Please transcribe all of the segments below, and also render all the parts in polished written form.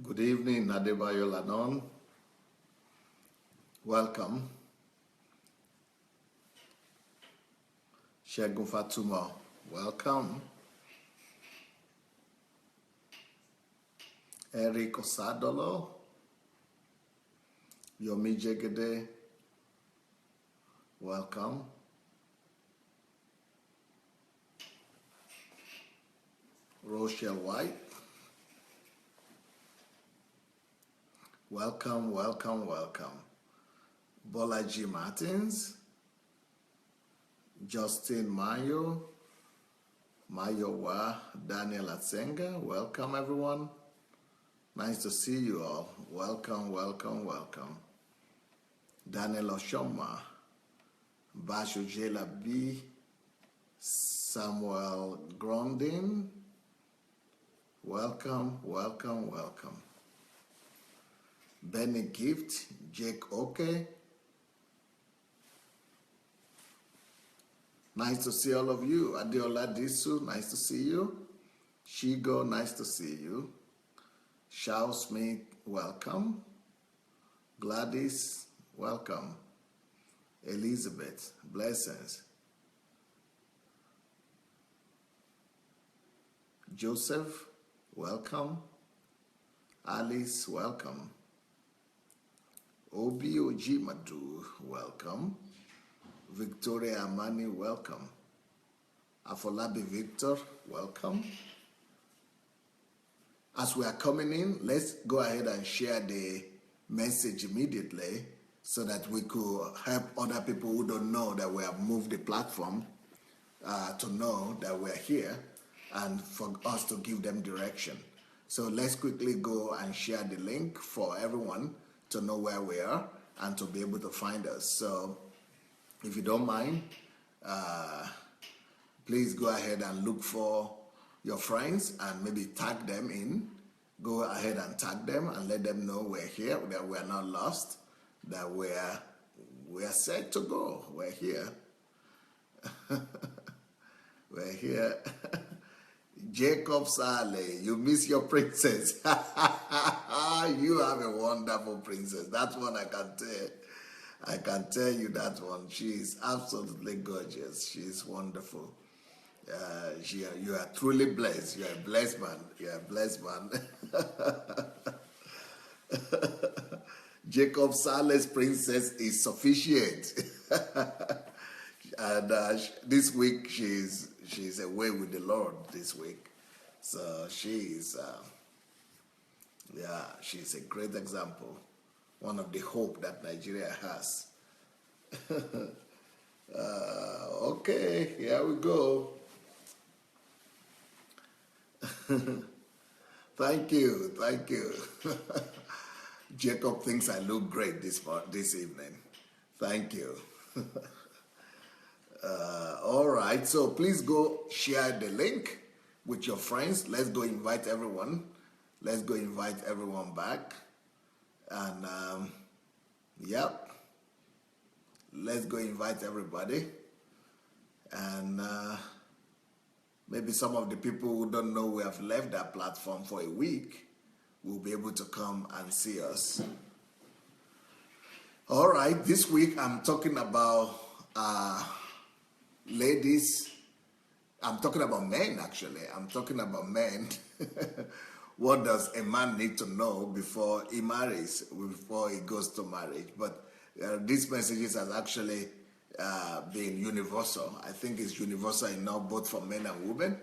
Good evening, Adebayo Lanon. Welcome. Shegun Fatuma, welcome. Eric Osadolo, Yomi Jegede, welcome. Rochelle White, welcome. Bolaji Martins, Justin Mayo, Mayowa, Daniel Atsenga, welcome everyone. Nice to see you all. Welcome. Daniel Oshoma, Basho Jela B, Samuel Grondin, welcome. Benny Gift, Jake Oke, nice to see all of you. Adeola Disu, nice to see you. Shigo, nice to see you. Shao Smith, welcome. Gladys, welcome. Elizabeth, blessings. Joseph, welcome. Alice, welcome. Obi Ojimadu, welcome. Victoria Amani, welcome. Afolabi Victor, welcome. As we are coming in, let's go ahead and share the message immediately so that we could help other people who don't know that we have moved the platform to know that we're here and for us to give them direction. So let's quickly go and share the link for everyone to know where we are and to be able to find us. So if you don't mind, please go ahead and look for your friends and maybe tag them in. Go ahead and tag them and let them know we're here, that we're not lost, that we're set to go. We're here. We're here. Jacob Saleh, you miss your princess. You have a wonderful princess. That's one I can tell. I can tell you that one. She is absolutely gorgeous. She is wonderful. You are truly blessed. You are a blessed man. You are a blessed man. Jacob Saleh's princess is sufficient. And this week she's away with the Lord this week. So she's a great example. One of the hope that Nigeria has. Okay, here we go. Thank you. Jacob thinks I look great this evening. Thank you. All right, so please go share the link with your friends. Let's go invite everyone. Let's go invite everyone back. And yep, let's go invite everybody. And maybe some of the people who don't know we have left that platform for a week will be able to come and see us. All right, this week I'm talking about ladies. I'm talking about men, actually. I'm talking about men. What does a man need to know before he marries, before he goes to marriage? But these messages has actually been universal. I think it's universal enough both for men and women,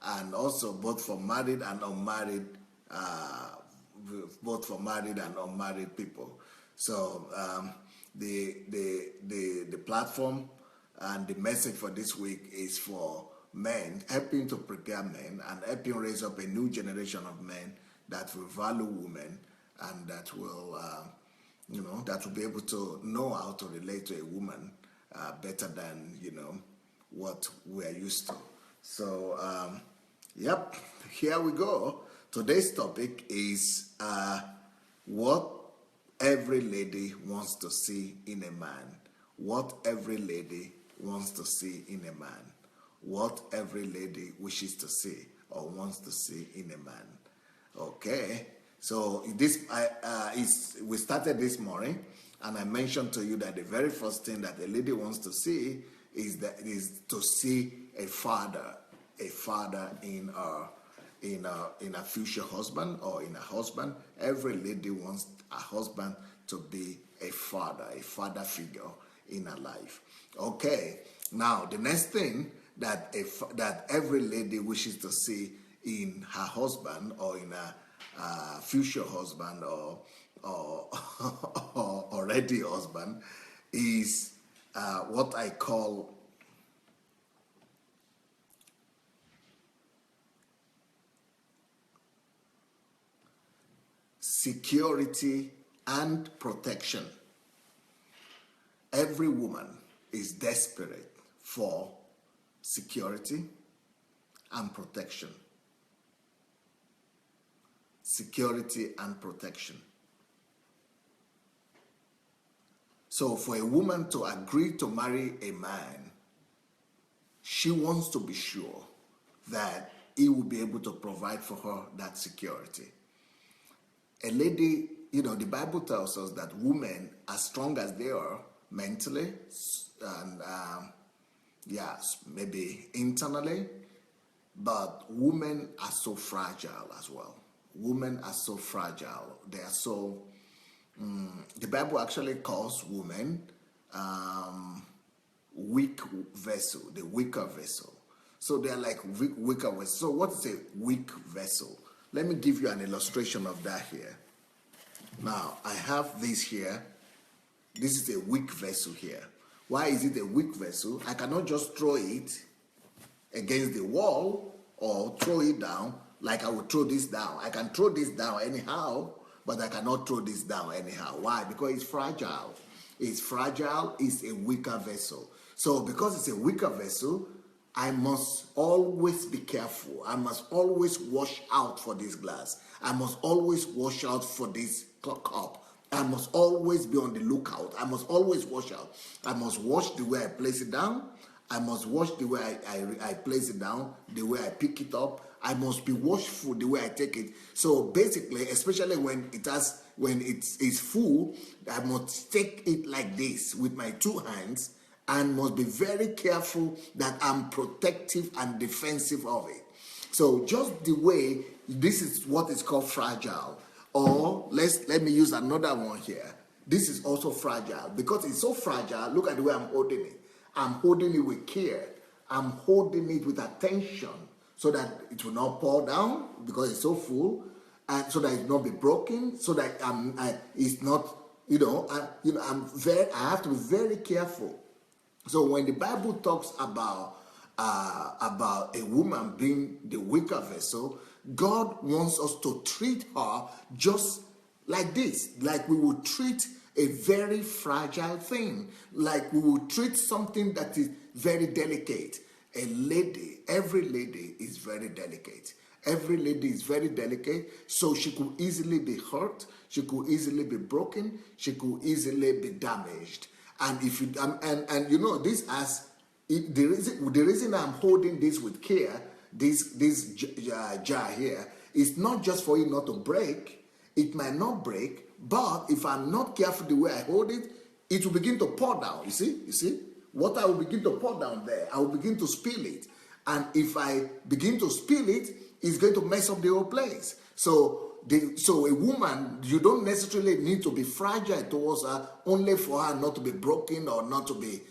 and also both for married and unmarried, people. So the platform and the message for this week is for men, helping to prepare men and helping raise up a new generation of men that will value women and that will, that will be able to know how to relate to a woman better than, what we are used to. So, yep, here we go. Today's topic is what every lady wants to see in a man. What every lady wants to see in a man. What every lady wishes to see or wants to see in a man. Okay, So we started this morning, and I mentioned to you that the very first thing that a lady wants to see is to see a father in a future husband or in a husband. Every lady wants a husband to be a father figure in her life. Okay, now the next thing that every lady wishes to see in her husband or in a future husband or already husband is what I call security and protection. Every woman is desperate for security and protection. Security and protection. So for a woman to agree to marry a man, she wants to be sure that he will be able to provide for her that security. A lady, the Bible tells us that women, as strong as they are mentally and maybe internally, but women are so fragile as well. Women are so fragile. They are so. The Bible actually calls women weak vessel, the weaker vessel. So they are like weaker vessel. So what is a weak vessel? Let me give you an illustration of that here. Now, I have this here. This is a weak vessel here. Why is it a weak vessel? I cannot just throw it against the wall or throw it down like I would throw this down. I can throw this down anyhow, but I cannot throw this down anyhow. Why? Because it's fragile. It's fragile, it's a weaker vessel. So because it's a weaker vessel, I must always be careful. I must always watch out for this glass. I must always watch out for this cup. I must always be on the lookout. I must always watch out. I must watch the way I place it down. I must watch the way I place it down, the way I pick it up. I must be watchful the way I take it. So basically, especially when it's full, I must take it like this with my two hands and must be very careful that I'm protective and defensive of it. So just the way, this is what is called fragile. Or let me use another one here. This is also fragile. Because it's so fragile, look at the way I'm holding it. I'm holding it with care. I'm holding it with attention so that it will not pour down because it's so full, and so that it will not be broken, so that it's not, I have to be very careful. So when the Bible talks about a woman being the weaker vessel, God wants us to treat her just like this, like we would treat a very fragile thing, like we would treat something that is very delicate. A lady, every lady is very delicate. Every lady is very delicate, so she could easily be hurt, she could easily be broken, she could easily be damaged. And if you this as the reason I'm holding this with care, this jar here, is not just for it not to break. It might not break, but if I'm not careful the way I hold it, it will begin to pour down. You see, water will begin to pour down there. I will begin to spill it, and if I begin to spill it, it's going to mess up the whole place. So a woman, you don't necessarily need to be fragile towards her only for her not to be broken or not to be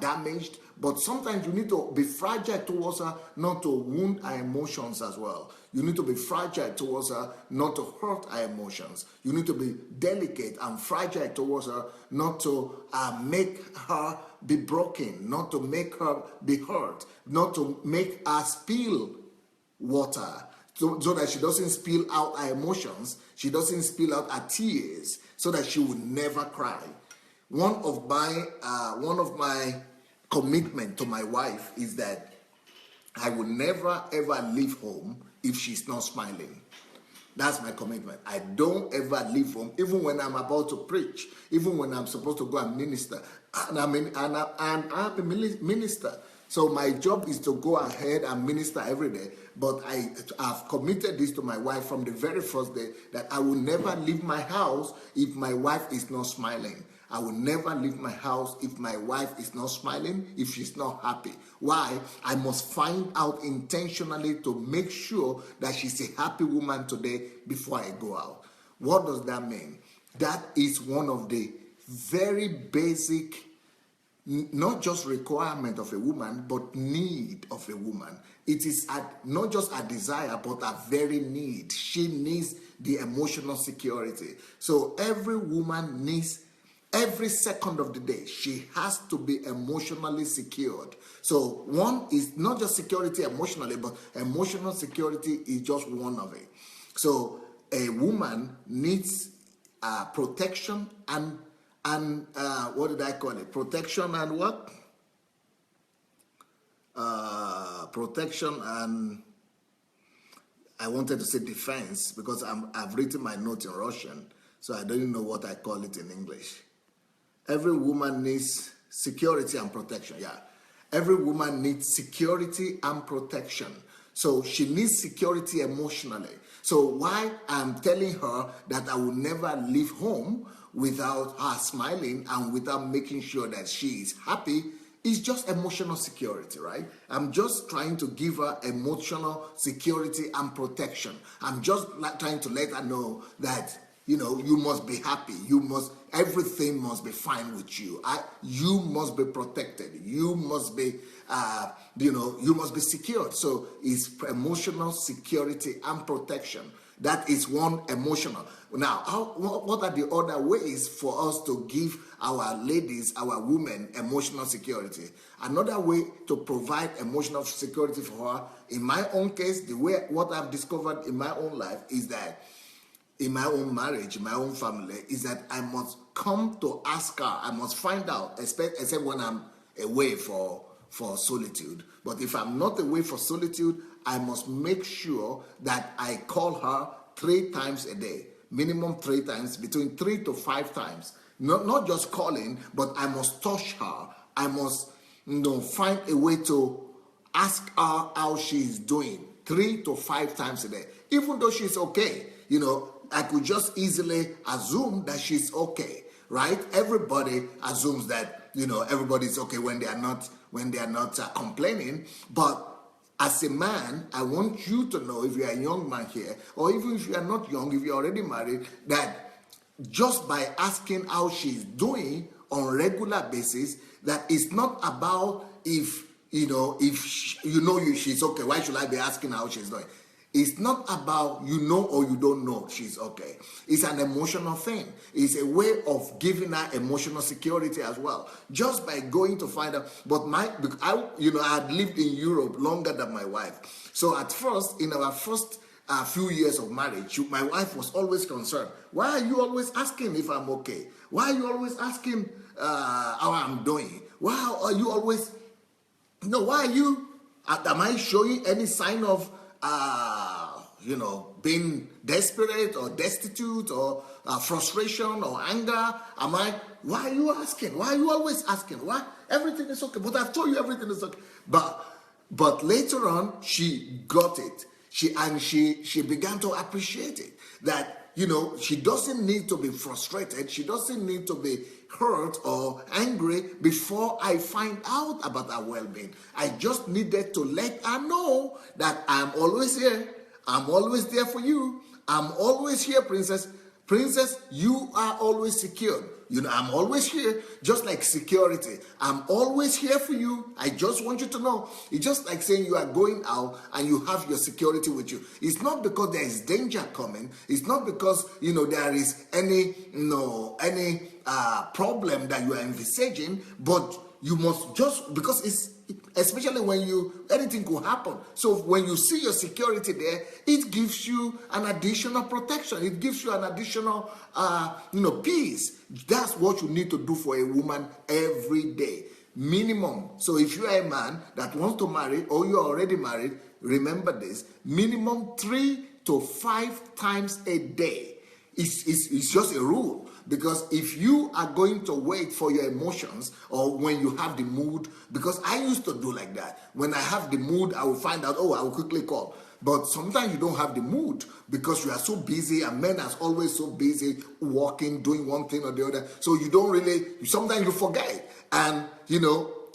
damaged, but sometimes you need to be fragile towards her not to wound her emotions as well. You need to be fragile towards her not to hurt her emotions. You need to be delicate and fragile towards her not to make her be broken, not to make her be hurt, not to make her spill water, so that she doesn't spill out her emotions, she doesn't spill out her tears, so that she will never cry. One of my commitment to my wife is that I will never ever leave home if she's not smiling. That's my commitment. I don't ever leave home, even when I'm about to preach, even when I'm supposed to go and minister, and I'm a minister. So my job is to go ahead and minister every day. But I have committed this to my wife from the very first day, that I will never leave my house if my wife is not smiling. I will never leave my house if my wife is not smiling, if she's not happy. Why? I must find out intentionally to make sure that she's a happy woman today before I go out. What does that mean? That is one of the very basic, not just requirement of a woman, but need of a woman. It is not just a desire, but a very need. She needs the emotional security. So every woman needs, every second of the day, she has to be emotionally secured. So one is not just security emotionally, but emotional security is just one of it. So a woman needs protection and what did I call it? Protection and what? Protection and I wanted to say defense, because I've written my note in Russian, so I don't even know what I call it in English. Every woman needs security and protection. Yeah, every woman needs security and protection. So she needs security emotionally. So why I'm telling her that I will never leave home without her smiling and without making sure that she is happy is just emotional security, right? I'm just trying to give her emotional security and protection. I'm just trying to let her know that, you know, you must be happy. Everything must be fine with you. You must be protected. You must be, you must be secured. So it's emotional security and protection. That is one emotional. Now, what are the other ways for us to give our ladies, our women, emotional security? Another way to provide emotional security for her, in my own case, what I've discovered in my own life is that in my own marriage, in my own family, is that I must come to ask her. I must find out, except when I'm away for solitude. But if I'm not away for solitude, I must make sure that I call her 3 times a day, minimum 3 times, between 3 to 5 times. Not just calling, but I must touch her. I must find a way to ask her how she's doing 3 to 5 times a day. Even though she's okay, I could just easily assume that she's okay, right? Everybody assumes that, everybody's okay when they are not complaining. But as a man, I want you to know, if you're a young man here, or even if you are not young, if you're already married, that just by asking how she's doing on a regular basis, that it's not about if she's okay, why should I be asking how she's doing? It's not about or you don't know she's okay. It's an emotional thing. It's a way of giving her emotional security as well. Just by going to find out. But I had lived in Europe longer than my wife. So at first, in our first few years of marriage, my wife was always concerned. Why are you always asking if I'm okay? Why are you always asking how I'm doing? Why are you always... why are you... am I showing any sign of... being desperate or destitute or frustration or anger? Why are you asking? Why are you always asking? Why? Everything is okay. But I've told you everything is okay. But later on, she got it. She began to appreciate it. That, she doesn't need to be frustrated. She doesn't need to be hurt or angry before I find out about her well-being. I just needed to let her know that I'm always here. I'm always there for you. I'm always here, princess. Princess, you are always secured. I'm always here, just like security. I'm always here for you. I just want you to know. It's just like saying you are going out and you have your security with you. It's not because there is danger coming. It's not because, there is any problem that you are envisaging, but you must just, because it's, especially when anything could happen. So when you see your security there, it gives you an additional protection. It gives you an additional, peace. That's what you need to do for a woman every day, minimum. So if you are a man that wants to marry, or you are already married, remember this: minimum 3 to 5 times a day. It's just a rule. Because if you are going to wait for your emotions, or when you have the mood, because I used to do like that. When I have the mood, I will find out, oh, I will quickly call. But sometimes you don't have the mood because you are so busy, and men are always so busy working, doing one thing or the other. So you don't really, sometimes you forget. And,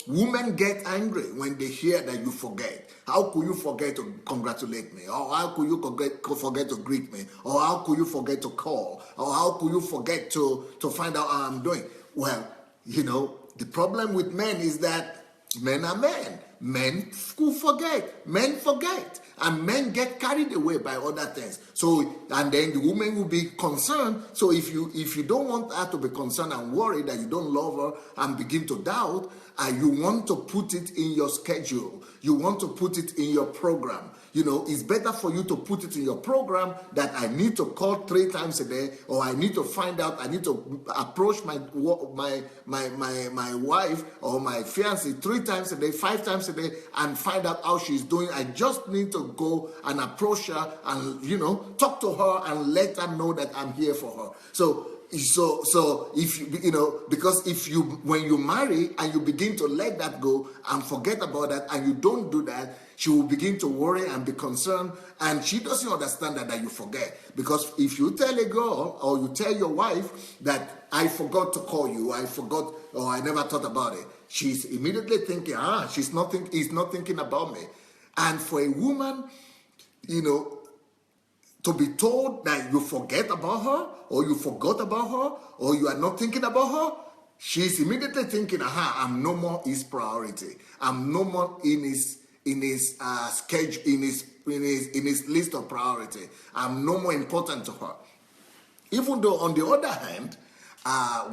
women get angry when they hear that you forget. How could you forget to congratulate me? Or how could you forget to greet me? Or how could you forget to call? Or how could you forget to find out how I'm doing? Well, the problem with men is that men are men. Men who forget. Men forget. And men get carried away by other things. So, and then the woman will be concerned. So if you don't want her to be concerned and worried that you don't love her and begin to doubt, you want to put it in your schedule. You want to put it in your program. It's better for you to put it in your program that I need to call 3 times a day, or I need to find out, I need to approach my wife or my fiancée 3 times a day, 5 times a day, and find out how she's doing. I just need to go and approach her and, talk to her and let her know that I'm here for her. So if because when you marry and you begin to let that go and forget about that, and you don't do that, she will begin to worry and be concerned, and she doesn't understand that you forget. Because if you tell a girl, or you tell your wife that I forgot to call you, I forgot, or I never thought about it, she's immediately thinking, he's not thinking about me. And for a woman, to be told that you forget about her, or you forgot about her, or you are not thinking about her, she's immediately thinking, I'm no more his priority. I'm no more in his schedule, in his list of priority. I'm no more important to her. Even though, on the other hand,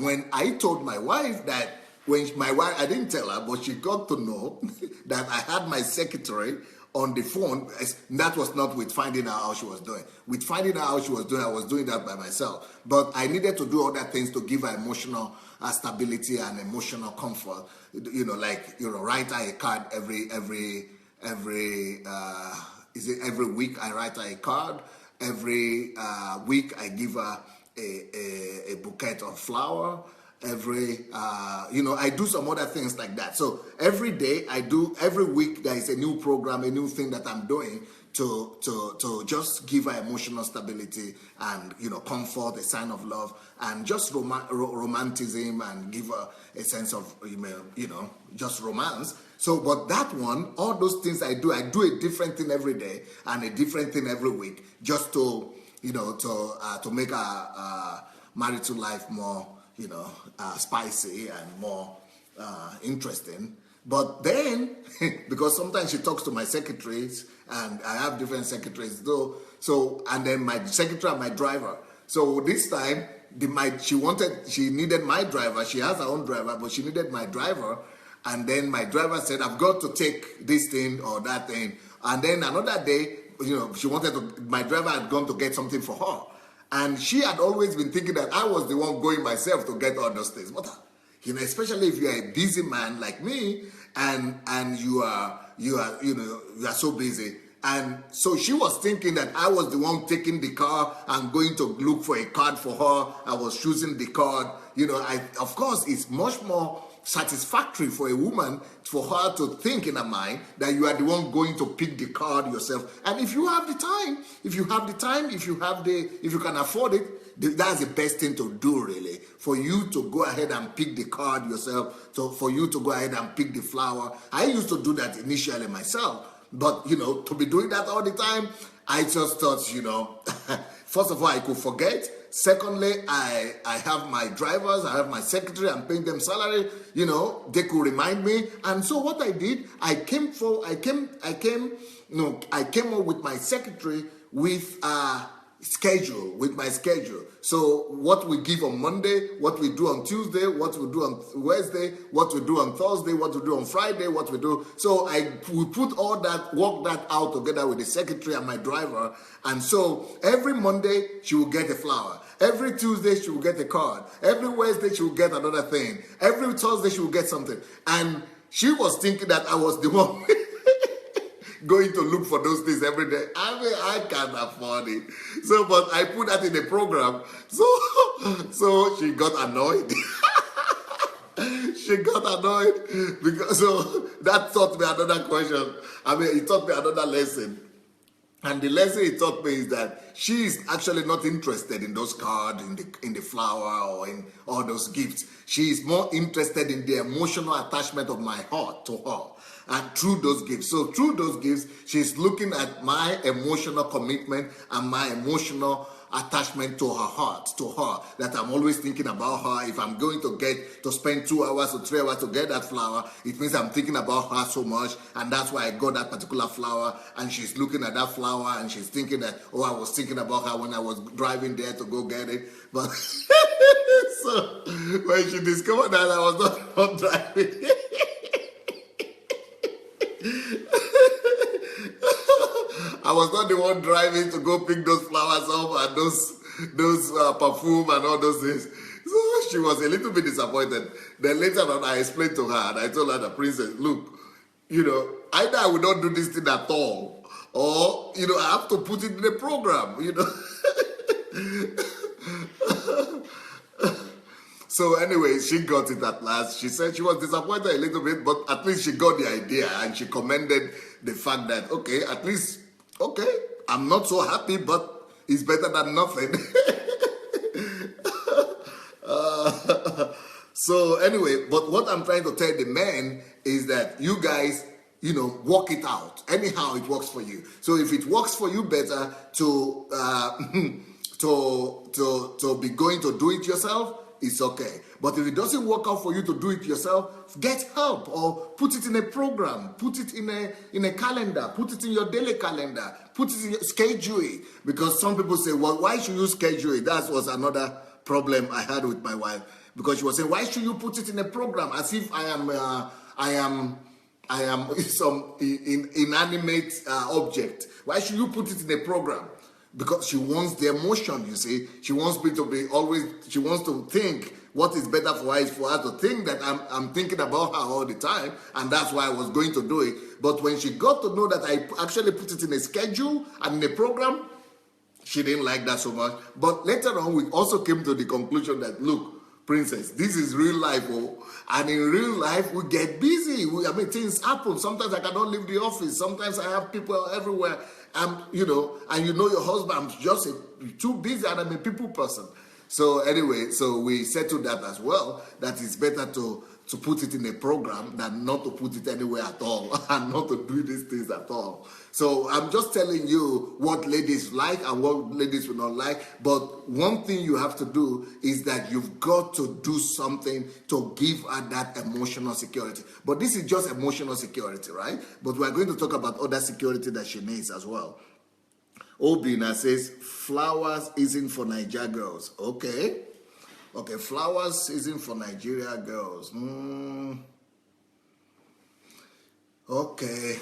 when I told my wife that, I didn't tell her, but she got to know that I had my secretary on the phone. That was not with finding out how she was doing. With finding out how she was doing, I was doing that by myself. But I needed to do other things to give her emotional stability and emotional comfort. Write her a card every week. I write her a card. Every week I give her a bouquet of flower. I do some other things like that. So every week there is a new program, a new thing that I'm doing to just give her emotional stability and, comfort, a sign of love, and just romanticism, and give her a sense of, just romance. So, but that one, all those things I do a different thing every day and a different thing every week, just to make our marital life more, spicy and more interesting. But then, because sometimes she talks to my secretaries, and I have different secretaries, and then my secretary and my driver. So this time, she needed my driver. She has her own driver, but she needed my driver. And then my driver said, I've got to take this thing or that thing. And then another day, my driver had gone to get something for her. And she had always been thinking that I was the one going myself to get all those things. But, especially if you're a busy man like me, and you are so busy. And so she was thinking that I was the one taking the car and going to look for a card for her. I was choosing the card. Of course, it's much more satisfactory for a woman, for her to think in her mind that you are the one going to pick the card yourself. And if you have the time, if you can afford it, that's the best thing to do, really, for you to go ahead and pick the card yourself, for you to go ahead and pick the flower. I used to do that initially myself, but to be doing that all the time, I just thought, first of all, I could forget. Secondly, I have my drivers, I have my secretary, I'm paying them salary, they could remind me. And so what I did, I came up with my secretary with my schedule. So what we give on Monday, what we do on Tuesday, what we do on Wednesday, what we do on Thursday, what we do on Friday, what we do. So we put all that, work that out together with the secretary and my driver. And so every Monday, she will get a flower. Every Tuesday, she will get a card. Every Wednesday, she will get another thing. Every Thursday, she will get something. And she was thinking that I was the one going to look for those things every day. I mean, I can't afford it. So, but I put that in the program. So she got annoyed. She got annoyed because so that taught me another question. I mean, it taught me another lesson. And the lesson it taught me is that she is actually not interested in those cards, in the flower, or in all those gifts. She is more interested in the emotional attachment of my heart to her. And through those gifts. So through those gifts, she's looking at my emotional commitment and my emotional attachment to her heart, to her, that I'm always thinking about her. If I'm going to spend 2 hours or 3 hours to get that flower, it means I'm thinking about her so much, and that's why I got that particular flower. And she's looking at that flower and she's thinking that, oh, I was thinking about her when I was driving there to go get it. But so when she discovered that I was not driving, I was not the one driving to go pick those flowers up and those perfume and all those things. So she was a little bit disappointed. Then later on, I explained to her and I told her, the princess, look, either I will not do this thing at all, or I have to put it in the program. So anyway, she got it at last. She said she was disappointed a little bit, but at least she got the idea, and she commended the fact that, okay, I'm not so happy, but it's better than nothing. So anyway, but what I'm trying to tell the men is that you guys, work it out. Anyhow, it works for you. So if it works for you better to to be going to do it yourself, it's okay. But if it doesn't work out for you to do it yourself, get help or put it in a program, put it in a calendar, put it in your daily calendar, put it in schedule it. Because some people say, well, why should you schedule it? That was another problem I had with my wife, because she was saying, why should you put it in a program? As if I am some inanimate object. Why should you put it in a program? Because she wants the emotion, you see. She wants me to be always, she wants to think what is better for her is for her to think that I'm thinking about her all the time, and that's why I was going to do it. But when she got to know that I actually put it in a schedule and in a program, she didn't like that so much. But later on, we also came to the conclusion that, look, princess, this is real life, and in real life, we get busy. Things happen. Sometimes I cannot leave the office. Sometimes I have people everywhere. And your husband, I'm just too busy, and I'm a people person. So anyway, so we settled that as well, that it's better to put it in a program than not to put it anywhere at all and not to do these things at all. So I'm just telling you what ladies like and what ladies will not like. But one thing you have to do is that you've got to do something to give her that emotional security. But this is just emotional security, right? But we're going to talk about other security that she needs as well. Obina says, flowers isn't for Nigeria girls. Okay, flowers isn't for Nigeria girls. Okay,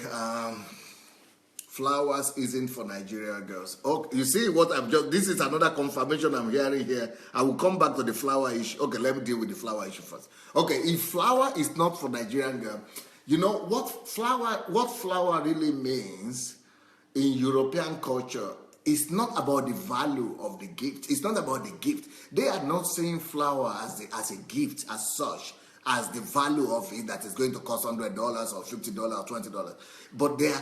flowers isn't for Nigeria girls. Okay, you see what this is another confirmation I'm hearing here. I will come back to the flower issue. Okay, let me deal with the flower issue first. Okay, if flower is not for Nigerian girl, you know what flower really means in European culture. It's not about the value of the gift. It's not about the gift. They are not seeing flower as a gift as such, as the value of it that is going to cost $100 or $50 or $20. But they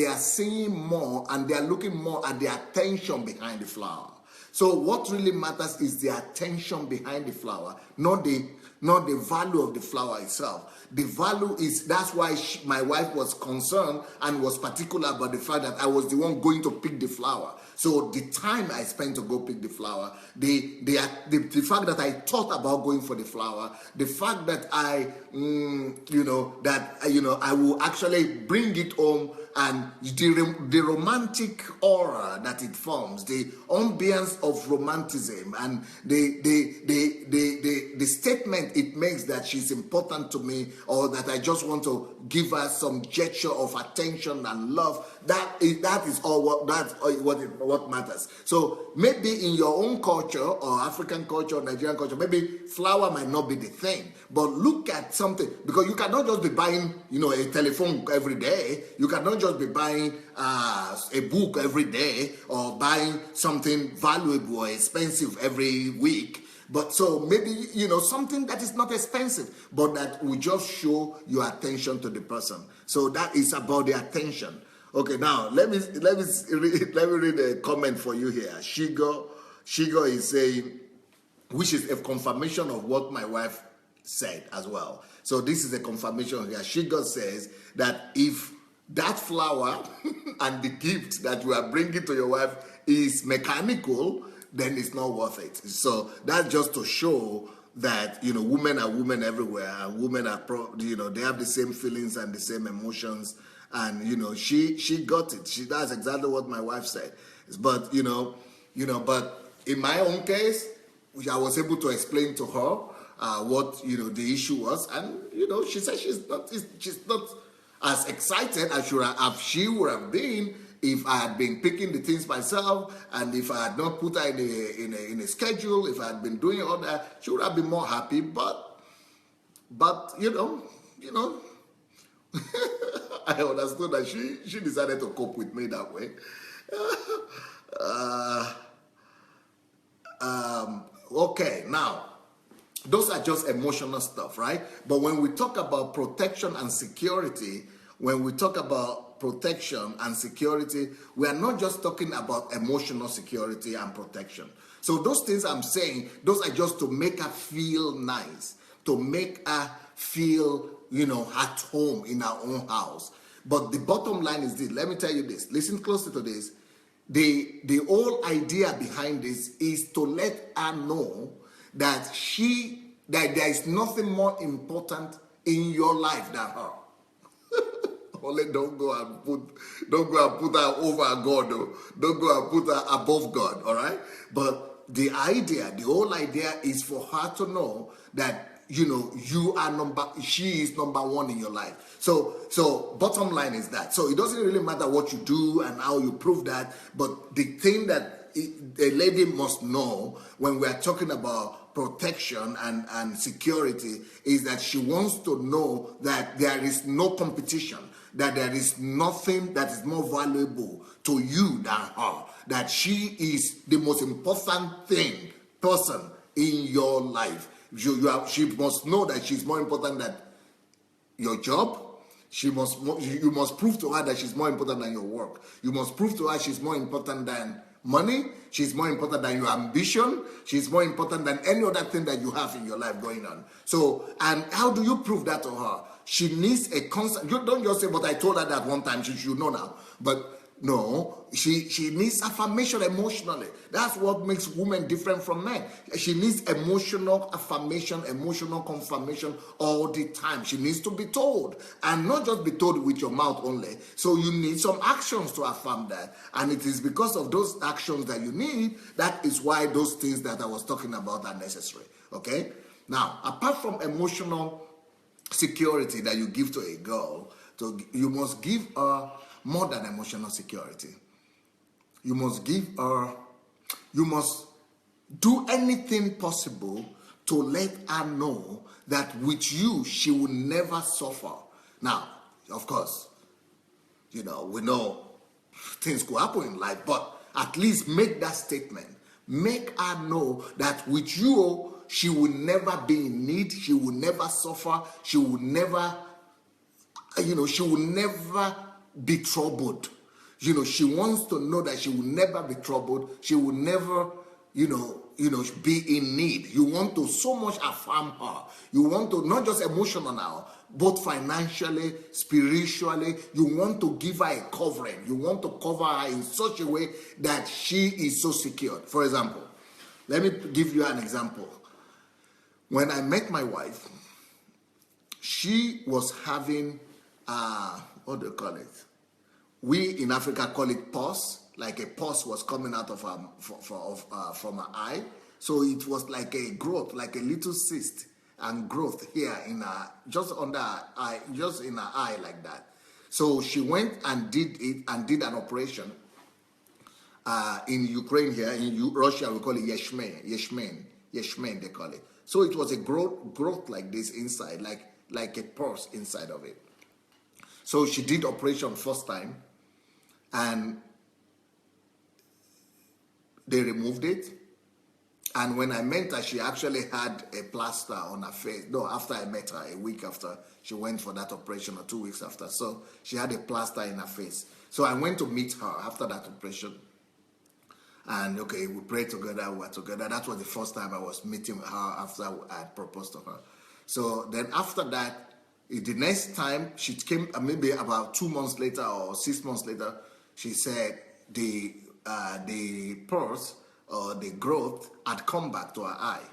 are seeing more, and they are looking more at the attention behind the flower. So what really matters is the attention behind the flower, not the value of the flower itself. The value is, that's why my wife was concerned and was particular about the fact that I was the one going to pick the flower. So the time I spent to go pick the flower, the fact that I thought about going for the flower, the fact that I will actually bring it home, and the romantic aura that it forms, the ambience of romanticism, and the statement it makes that she's important to me, or that I just want to give her some gesture of attention and love. That is all what matters. So maybe in your own culture, or African culture, or Nigerian culture, maybe flower might not be the thing. But look at something, because you cannot just be buying, a telephone every day. You cannot just be buying a book every day or buying something valuable or expensive every week. But so maybe, something that is not expensive, but that will just show your attention to the person. So that is about the attention. Okay, now let me read a comment for you here. Shigo is saying, which is a confirmation of what my wife said as well. So this is a confirmation here. Shigo says that if that flower and the gift that you are bringing to your wife is mechanical, then it's not worth it. So that's just to show that, women are women everywhere, and women are, they have the same feelings and the same emotions. And, she got it. That's exactly what my wife said. But, but in my own case, I was able to explain to her what, the issue was. And, she said she's not as excited as she would have been if I had been picking the things myself, and if I had not put her in a schedule, if I had been doing all that, she would have been more happy. But I understood that she decided to cope with me that way. Okay, now those are just emotional stuff, right? But when we talk about protection and security, we are not just talking about emotional security and protection. So those things I'm saying, those are just to make her feel nice, to make her feel, at home in our own house. But the bottom line is this. Let me tell you this. Listen closely to this. The whole idea behind this is to let her know that there is nothing more important in your life than her. Only don't go and put her over God, though. Don't go and put her above God, all right? But the whole idea is for her to know that she is number one in your life. So bottom line is that. So it doesn't really matter what you do and how you prove that, but the thing that a lady must know when we are talking about protection and security is that she wants to know that there is no competition, that there is nothing that is more valuable to you than her, that she is the most important person in your life. She must know that she's more important than your job. You must prove to her that she's more important than your work. You must prove to her she's more important than money. She's more important than your ambition. She's more important than any other thing that you have in your life going on. So, and how do you prove that to her? She needs a constant. You don't just say, but I told her that one time. She should know now. But no, she needs affirmation emotionally. That's what makes women different from men. She needs emotional affirmation, emotional confirmation all the time. She needs to be told, and not just be told with your mouth only. So you need some actions to affirm that. And it is because of those actions that you need, that is why those things that I was talking about are necessary. Okay? Now, apart from emotional security that you give to a girl, you must give her more than emotional security. You must do anything possible to let her know that with you, she will never suffer. Now, of course, we know things could happen in life, but at least make that statement. Make her know that with you, she will never be in need, she will never suffer, she will never be troubled. She wants to know that she will never be troubled. She will never, be in need. You want to so much affirm her. You want to, not just emotional now, both financially, spiritually. You want to give her a covering. You want to cover her in such a way that she is so secure. For example, let me give you an example. When I met my wife, she was having what do you call it? We in Africa call it pus. Like a pus was coming out of from her eye. So it was like a growth, like a little cyst and growth here in her, just under her eye, just in her eye like that. So she went and did it and did an operation in Ukraine here. In Russia, we call it Yeshmen, they call it. So it was a growth like this inside, like a pus inside of it. So she did operation first time, and they removed it. And when I met her, she actually had a plaster on her face. No, after I met her, a week after, she went for that operation, or 2 weeks after. So she had a plaster in her face. So I went to meet her after that operation. And okay, we prayed together, we were together. That was the first time I was meeting her after I had proposed to her. So then after that, the next time she came, maybe about 2 months later or 6 months later, she said the pulse or the growth had come back to her eye.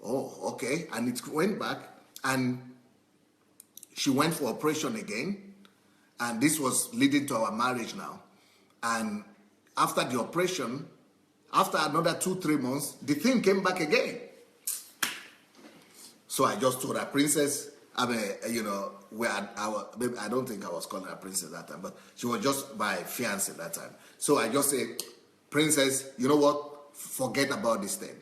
Oh, okay. And it went back, and she went for operation again. And this was leading to our marriage now. And after the operation, after another 2-3 months, the thing came back again. So I just told her, Princess, I don't think I was calling her Princess that time, but she was just my fiancée that time. So I just said, Princess, you know what? Forget about this thing.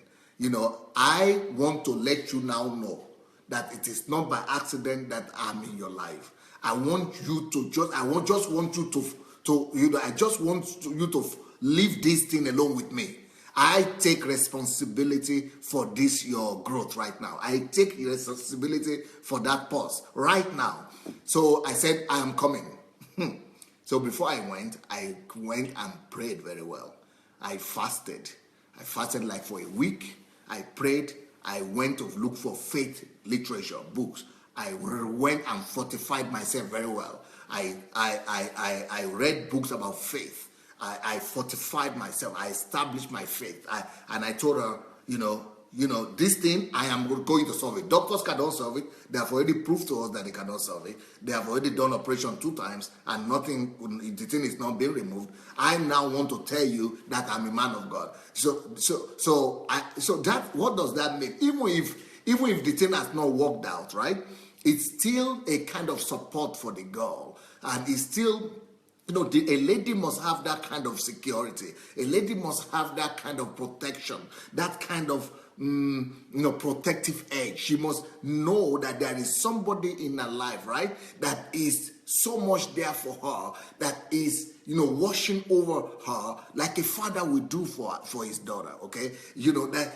I want to let you now know that it is not by accident that I'm in your life. I want you to I just want you to leave this thing alone with me. I take responsibility for this, your growth right now. I take responsibility for that pause right now. So I said, I am coming. So before I went and prayed very well. I fasted like for a week. I prayed. I went to look for faith literature, books. I went and fortified myself very well. I read books about faith. I fortified myself. I established my faith. And I told her, this thing, I am going to solve it. Doctors cannot solve it. They have already proved to us that they cannot solve it. They have already done operation 2 times, and the thing is not being removed. I now want to tell you that I'm a man of God. So that, what does that mean? Even if the thing has not worked out, right? It's still a kind of support for the girl, and it's still. A lady must have that kind of security. A lady must have that kind of protection, that kind of protective edge. She must know that there is somebody in her life, right, that is so much there for her, that is, watching over her like a father would do for his daughter, okay?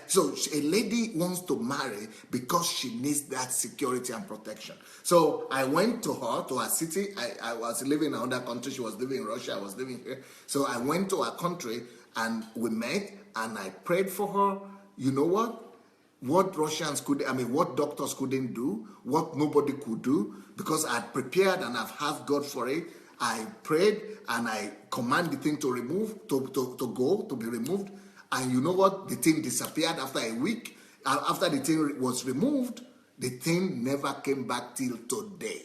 So a lady wants to marry because she needs that security and protection. So I went to her city. I was living in another country. She was living in Russia. I was living here. So I went to her country, and we met, and I prayed for her. You know what? What what doctors couldn't do, what nobody could do, because I had prepared and I've asked God for it. I prayed and I command the thing to be removed. And you know what? The thing disappeared after a week. After the thing was removed, the thing never came back till today.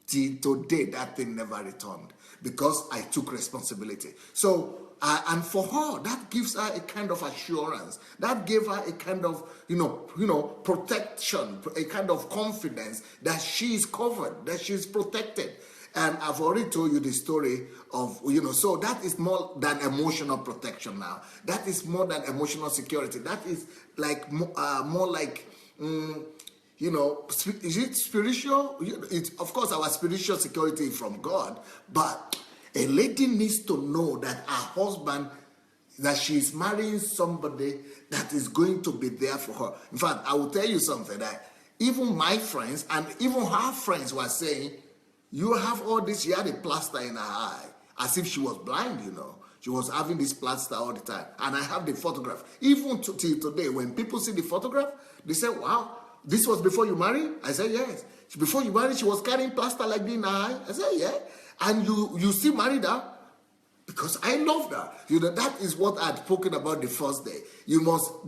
Till today, that thing never returned because I took responsibility. So, and for her, that gives her a kind of assurance. That gave her a kind of, protection, a kind of confidence that she is covered, that she is protected. And I've already told you the story of, so that is more than emotional protection now. That is more than emotional security. That is like more like, is it spiritual? It's, of course, our spiritual security from God, but a lady needs to know that her husband, that she is marrying somebody that is going to be there for her. In fact, I will tell you something, that even my friends and even her friends were saying, you have all this, you had a plaster in her eye, as if she was blind, She was having this plaster all the time. And I have the photograph. Even till today, when people see the photograph, they say, wow, this was before you married? I said, yes. Before you married, she was carrying plaster like this in her eye? I said, yeah. And you still married her? Because I loved her. That is what I had spoken about the first day. You must,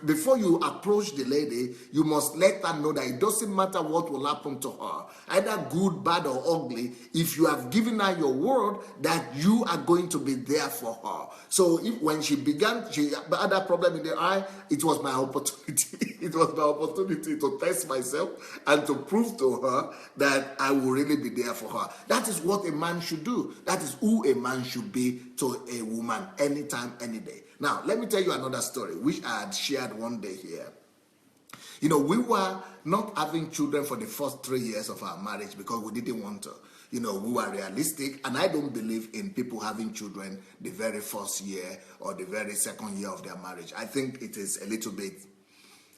before you approach the lady, you must let her know that it doesn't matter what will happen to her, either good, bad, or ugly. If you have given her your word that you are going to be there for her. So when she began, she had that problem in the eye, it was my opportunity. It was my opportunity to test myself and to prove to her that I will really be there for her. That is what a man should do. That is who a man should be to a woman, anytime, any day. Now, let me tell you another story, which I had shared one day here. We were not having children for the first 3 years of our marriage because we didn't want to. we were realistic, and I don't believe in people having children the very first year or the very second year of their marriage. I think it is a little bit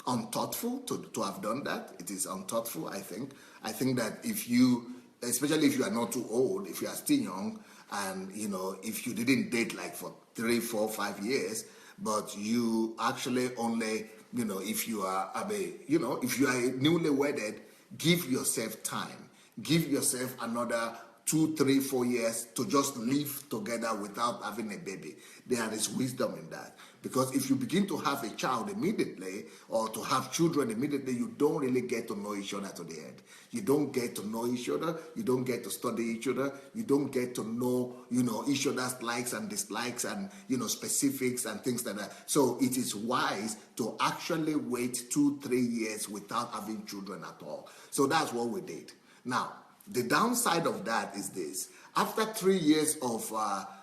unthoughtful to have done that. It is unthoughtful, I think. I think that especially if you are not too old, if you are still young, and if you didn't date like for 3, 4, 5 years, but you actually only, if you are if you are newly wedded, give yourself time. Give yourself another 2, 3, 4 years to just live together without having a baby. There is wisdom in that. Because if you begin to have a child immediately, or to have children immediately, you don't really get to know each other to the end. You don't get to know each other. You don't get to study each other. You don't get to know, each other's likes and dislikes and, specifics and things like that. So it is wise to actually wait 2, 3 years without having children at all. So that's what we did. Now, the downside of that is this. After 3 years of,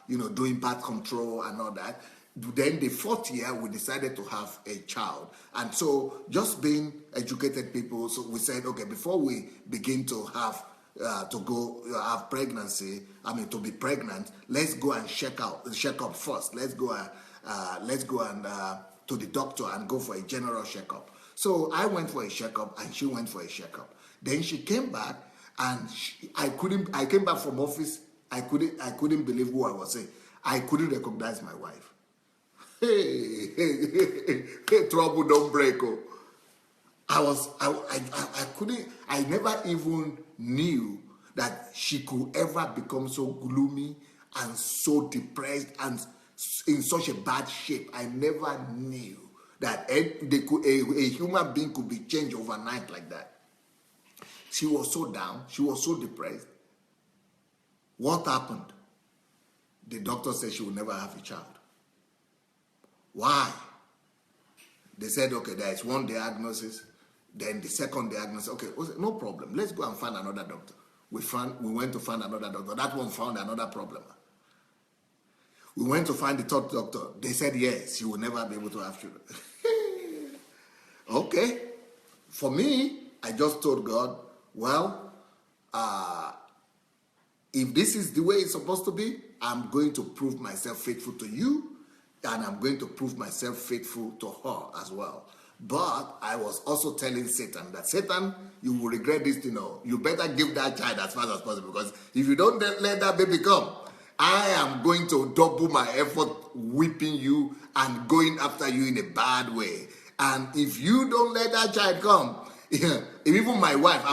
doing birth control and all that, then the 4th year, we decided to have a child. And so just being educated people, so we said, okay, before we begin to have pregnancy, to be pregnant, let's go and check up first. Let's go and to the doctor and go for a general checkup. So I went for a checkup and she went for a checkup. Then she came back and I came back from office. I couldn't believe who I was saying. I couldn't recognize my wife. Hey, trouble don't break. Oh. I never even knew that she could ever become so gloomy and so depressed and in such a bad shape. I never knew that a human being could be changed overnight like that. She was so down. She was so depressed. What happened? The doctor said she would never have a child. Why? They said, okay, there is one diagnosis. Then the second diagnosis, okay, no problem. Let's go and find another doctor. We went to find another doctor. That one found another problem. We went to find the third doctor. They said, yes, she will never be able to have children. Okay. For me, I just told God, well, if this is the way it's supposed to be, I'm going to prove myself faithful to you, and I'm going to prove myself faithful to her as well. But I was also telling Satan that, Satan, you will regret this, you better give that child as fast as possible, because if you don't let that baby come, I am going to double my effort whipping you and going after you in a bad way. And if you don't let that child come, even my wife,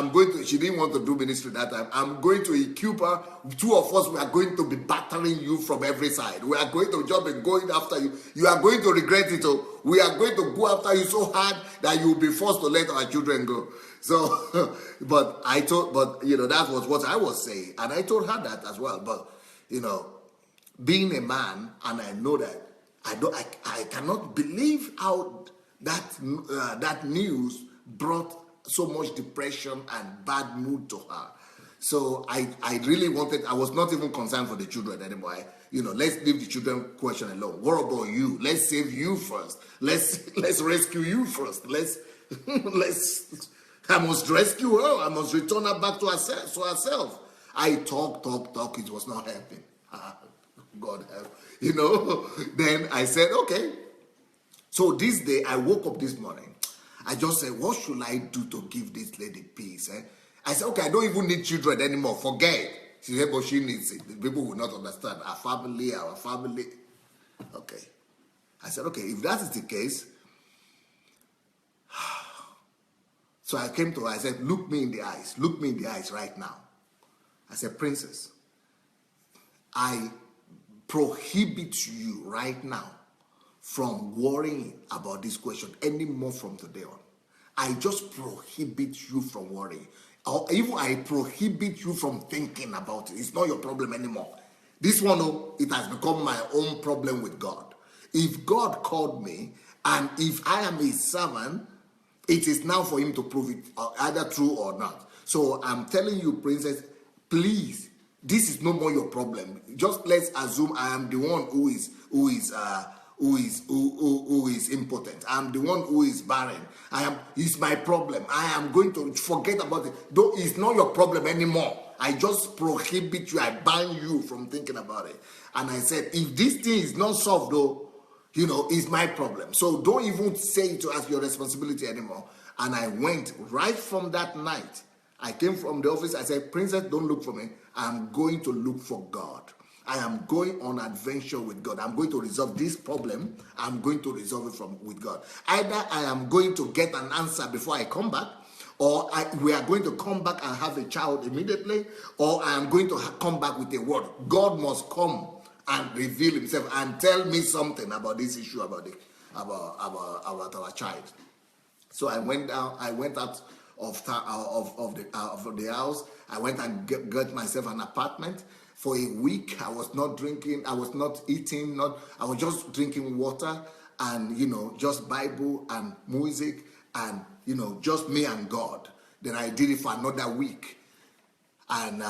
she didn't want to do ministry that time. I'm going to equip her. 2 of us, we are going to be battering you from every side. We are going to jump and going after you. You are going to regret it. We are going to go after you so hard that you will be forced to let our children go. So, but that was what I was saying. And I told her that as well. But, being a man, and I know that, I cannot believe how that news brought so much depression and bad mood to her. So I really I was not even concerned for the children anymore. Let's leave the children question alone. What about you? Let's save you first. Let's rescue you first. I must rescue her. I must return her back to herself. I talk. It was not helping. God help. Then I said, okay. So this day, I woke up this morning. I just said, what should I do to give this lady peace? I said, okay, I don't even need children anymore. Forget. She said, but she needs it. The people will not understand. Our family. Okay. I said, okay, if that is the case. So I came to her. I said, look me in the eyes. Look me in the eyes right now. I said, Princess, I prohibit you right now from worrying about this question anymore from today on. I just prohibit you from worrying. Or even I prohibit you from thinking about it. It's not your problem anymore. This one, it has become my own problem with God. If God called me, and if I am his servant, it is now for him to prove it either true or not. So I'm telling you, Princess, please, this is no more your problem. Just let's assume I am the one who is impotent. I'm the one who is barren. It's my problem. I am going to forget about it. Though it's not your problem anymore. I just prohibit you, I ban you from thinking about it. And I said, if this thing is not solved though, it's my problem. So don't even say it as your responsibility anymore. And I went right from that night. I came from the office, I said, Princess, don't look for me. I'm going to look for God. I am going on adventure with God. I'm going to resolve this problem. I'm going to resolve it with God. Either I am going to get an answer before I come back, or we are going to come back and have a child immediately, or I am going to come back with a word. God must come and reveal himself and tell me something about this issue about our child. So I went out of the house. I went and got myself an apartment. For a week, I was not drinking, I was not eating, I was just drinking water and, just Bible and music and, just me and God. Then I did it for another week. And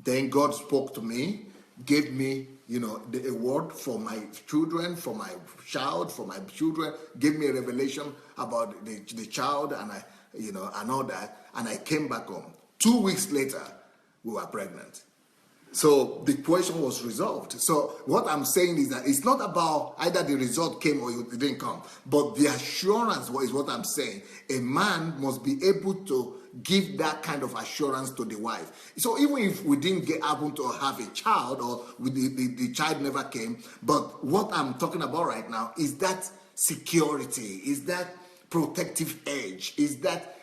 then God spoke to me, gave me, a word for my children, for my child, for my children, gave me a revelation about the child and and all that. And I came back home. 2 weeks later, we were pregnant. So the question was resolved. So what I'm saying is that it's not about either the result came or it didn't come, but the assurance is what I'm saying. A man must be able to give that kind of assurance to the wife. So even if we didn't happen to have a child or the child never came, but what I'm talking about right now is that security, is that protective edge, is that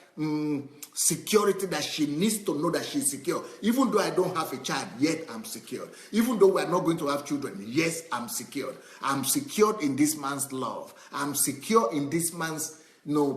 security that she needs to know that she's secure. Even though I don't have a child, yet I'm secured. Even though we're not going to have children, yes, I'm secured. I'm secured in this man's love. I'm secure in this man's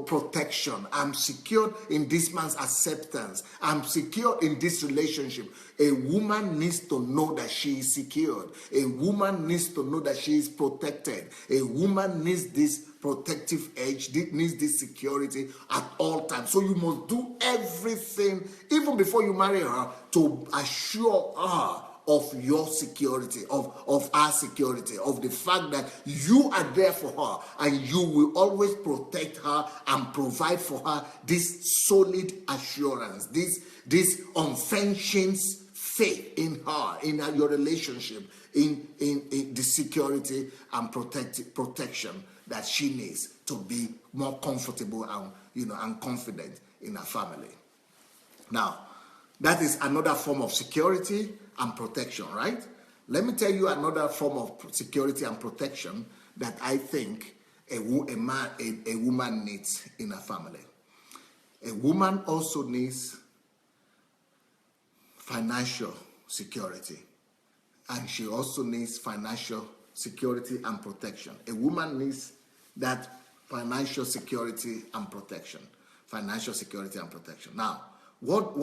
protection. I'm secured in this man's acceptance. I'm secure in this relationship. A woman needs to know that she is secured. A woman needs to know that she is protected. A woman needs this protective edge, needs this security at all times. So you must do everything, even before you marry her, to assure her of your security, of our security, of the fact that you are there for her and you will always protect her and provide for her this solid assurance, this unflinching faith in her, in your relationship, in the security and protection that she needs to be more comfortable and and confident in her family. Now, that is another form of security and protection, right? Let me tell you another form of security and protection that I think a woman needs in a family. A woman also needs financial security, and she also needs financial security and protection. A woman needs that financial security and protection. Financial security and protection. Now, what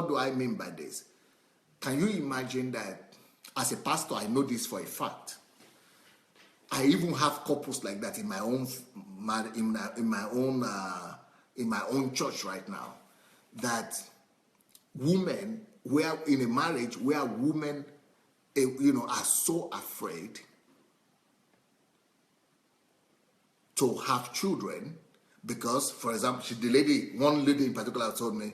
do I mean by this? Can you imagine that as a pastor, I know this for a fact. I even have couples like that in my own church right now. That women, where in a marriage where women, are so afraid to have children because, for example, one lady in particular told me,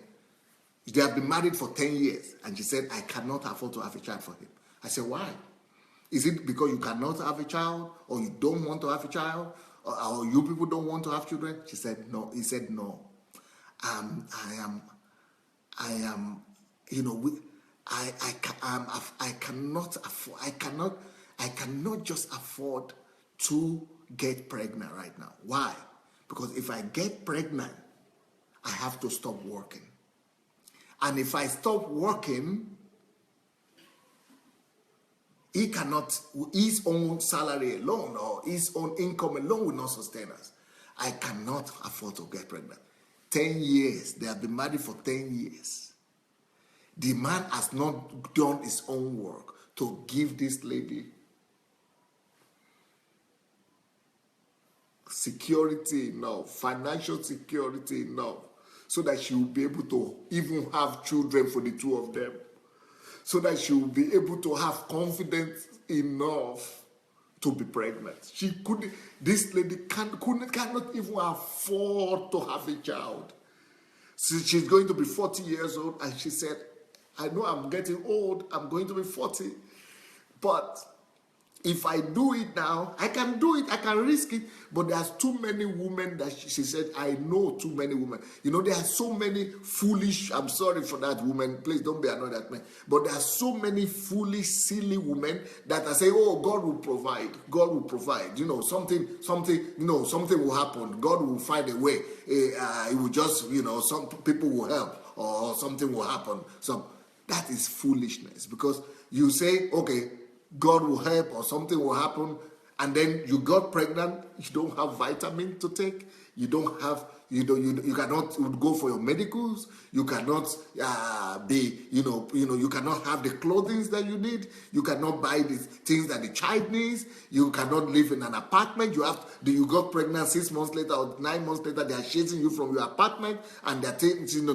they have been married for 10 years. And she said, I cannot afford to have a child for him. I said, why? Is it because you cannot have a child? Or you don't want to have a child? Or you people don't want to have children? She said, no. He said, no. I cannot just afford to get pregnant right now. Why? Because if I get pregnant, I have to stop working. And if I stop working, he cannot, his own salary alone or his own income alone will not sustain us. I cannot afford to get pregnant. 10 years, they have been married for 10 years. The man has not done his own work to give this lady security enough, financial security enough, so that she will be able to even have children for the two of them, so that she will be able to have confidence enough to be pregnant. This lady cannot even afford to have a child. So she's going to be 40 years old, and she said, I know I'm getting old. I'm going to be 40. But if I do it now, I can do it, I can risk it. But there's too many women that she said, I know too many women. You know, there are so many foolish, I'm sorry for that woman, please don't be annoyed at me. But there are so many foolish, silly women that are saying, oh, God will provide. God will provide. You know, something will happen. God will find a way. It will just, some people will help or something will happen. So that is foolishness, because you say, okay, God will help or something will happen, and then you got pregnant, you don't have vitamin to take, you don't have, you cannot go for your medicals, you cannot you cannot have the clothing that you need, you cannot buy the things that the child needs, you cannot live in an apartment, you got pregnant 6 months later or 9 months later, they are chasing you from your apartment and they're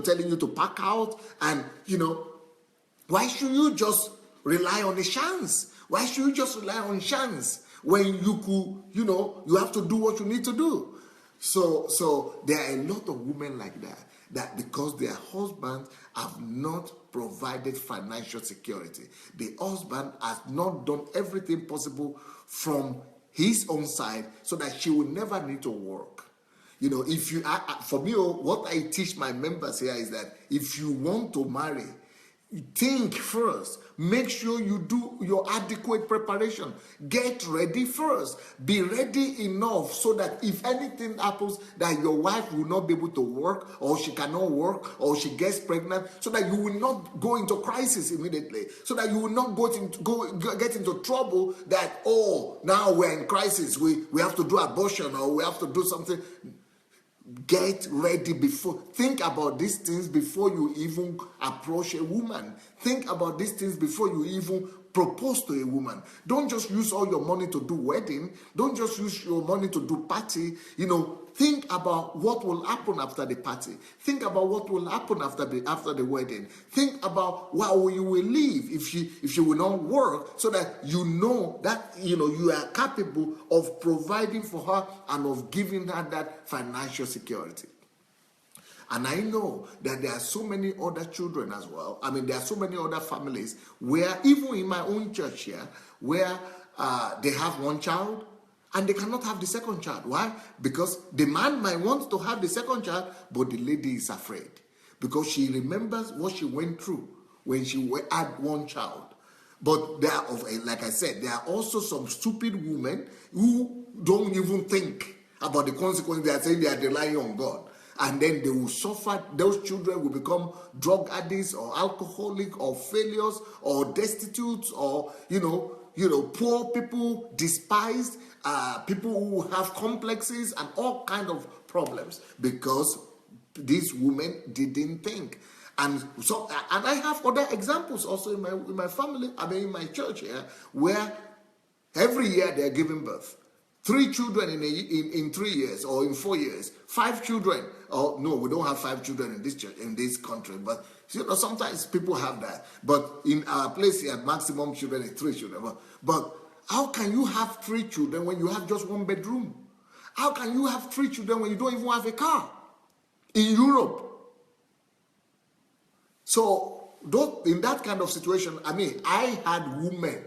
telling you to pack out, and why should you just rely on a chance? Why should you just rely on chance when you could, you have to do what you need to do? So there are a lot of women like that because their husbands have not provided financial security. The husband has not done everything possible from his own side so that she will never need to work. For me, what I teach my members here is that if you want to marry, think first. Make sure you do your adequate preparation. Get ready first. Be ready enough so that if anything happens, that your wife will not be able to work, or she cannot work, or she gets pregnant, so that you will not go into crisis immediately, so that you will not get into trouble that, oh, now we're in crisis, we have to do abortion, or we have to do something. Get ready think about these things before you even approach a woman. Think about these things before you even propose to a woman. Don't just use all your money to do wedding. Don't just use your money to do party. Think about what will happen after the party. Think about what will happen after the wedding. Think about how you will live if she will not work, so that you know that you are capable of providing for her and of giving her that financial security. And I know that there are so many other children as well. I mean, there are so many other families where, even in my own church here, where they have one child and they cannot have the second child. Why? Because the man might want to have the second child, but the lady is afraid because she remembers what she went through when she had one child. But like I said, there are also some stupid women who don't even think about the consequences. They are saying they are relying on God. And then they will suffer. Those children will become drug addicts or alcoholic or failures or destitute or, poor people, despised, people who have complexes and all kinds of problems because these women didn't think. And I have other examples also in my family, in my church here, where every year they are giving birth. 3 children in 3 years or in 4 years. 5 children. Oh no, we don't have 5 children in this church, in this country. But sometimes people have that. But in our place here, maximum children is 3 children. But how can you have 3 children when you have just 1 bedroom? How can you have 3 children when you don't even have a car in Europe? So in that kind of situation, I had women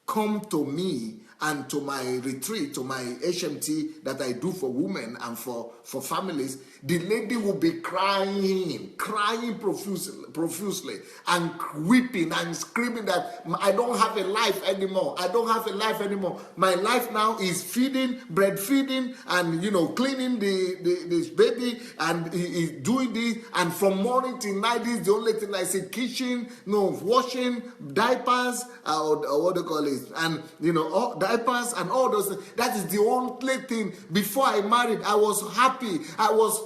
come to me and to my retreat, to my HMT that I do for women and for families. The lady will be crying profusely and weeping and screaming that I don't have a life anymore. I don't have a life anymore. My life now is breastfeeding and cleaning this baby and is doing this, and from morning till night this is the only thing I see: kitchen, washing, diapers, or what do you call it, and all diapers and all those things. That is the only thing. Before I married, I was happy. I was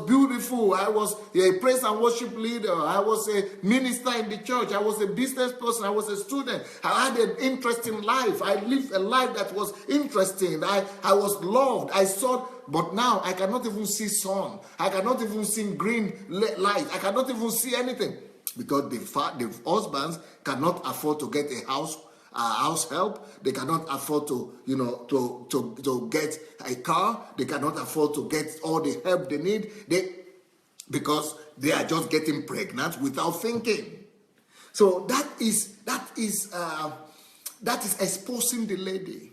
beautiful. I was a praise and worship leader. I was a minister in the church. I was a business person. I was a student. I had an interesting life. I lived a life that was interesting. I was loved. I saw. But now I cannot even see sun. I cannot even see green light. I cannot even see anything because the husbands cannot afford to get a house help. They cannot afford to get a car. They cannot afford to get all the help they need. Because they are just getting pregnant without thinking. So that is exposing the lady.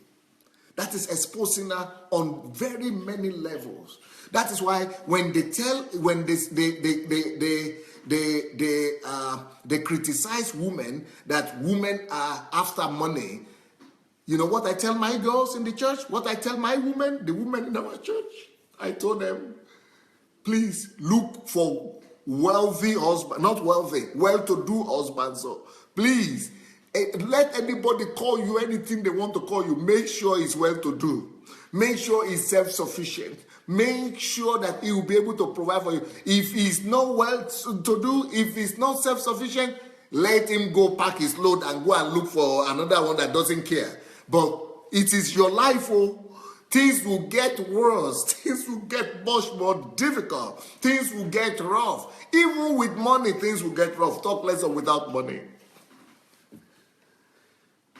That is exposing her on very many levels. That is why when they criticize women, that women are after money. You know what I tell my girls in the church? What I tell my women, the women in our church? I told them, please look for wealthy husband, not wealthy, well-to-do husbands. So please, let anybody call you anything they want to call you. Make sure he's well-to-do. Make sure he's self-sufficient. Make sure that he will be able to provide for you. If he's not well-to-do, if he's not self-sufficient, let him go pack his load and go and look for another one that doesn't care. But it is your life, oh. Things will get worse. Things will get much more difficult. Things will get rough. Even with money, things will get rough. Talk less of without money.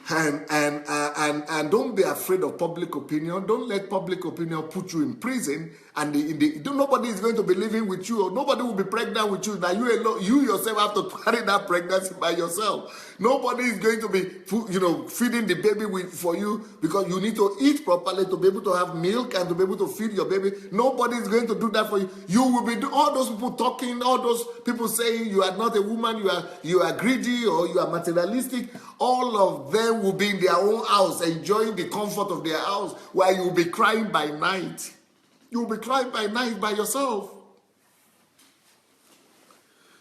And don't be afraid of public opinion. Don't let public opinion put you in prison. And nobody is going to be living with you, or nobody will be pregnant with you. Now you alone, you yourself have to carry that pregnancy by yourself. Nobody is going to be, feeding the baby for you, because you need to eat properly to be able to have milk and to be able to feed your baby. Nobody is going to do that for you. You will be all those people talking, all those people saying you are not a woman, you are greedy, or you are materialistic. All of them will be in their own house, enjoying the comfort of their house, while you will be crying by night. You will be crying by night by yourself.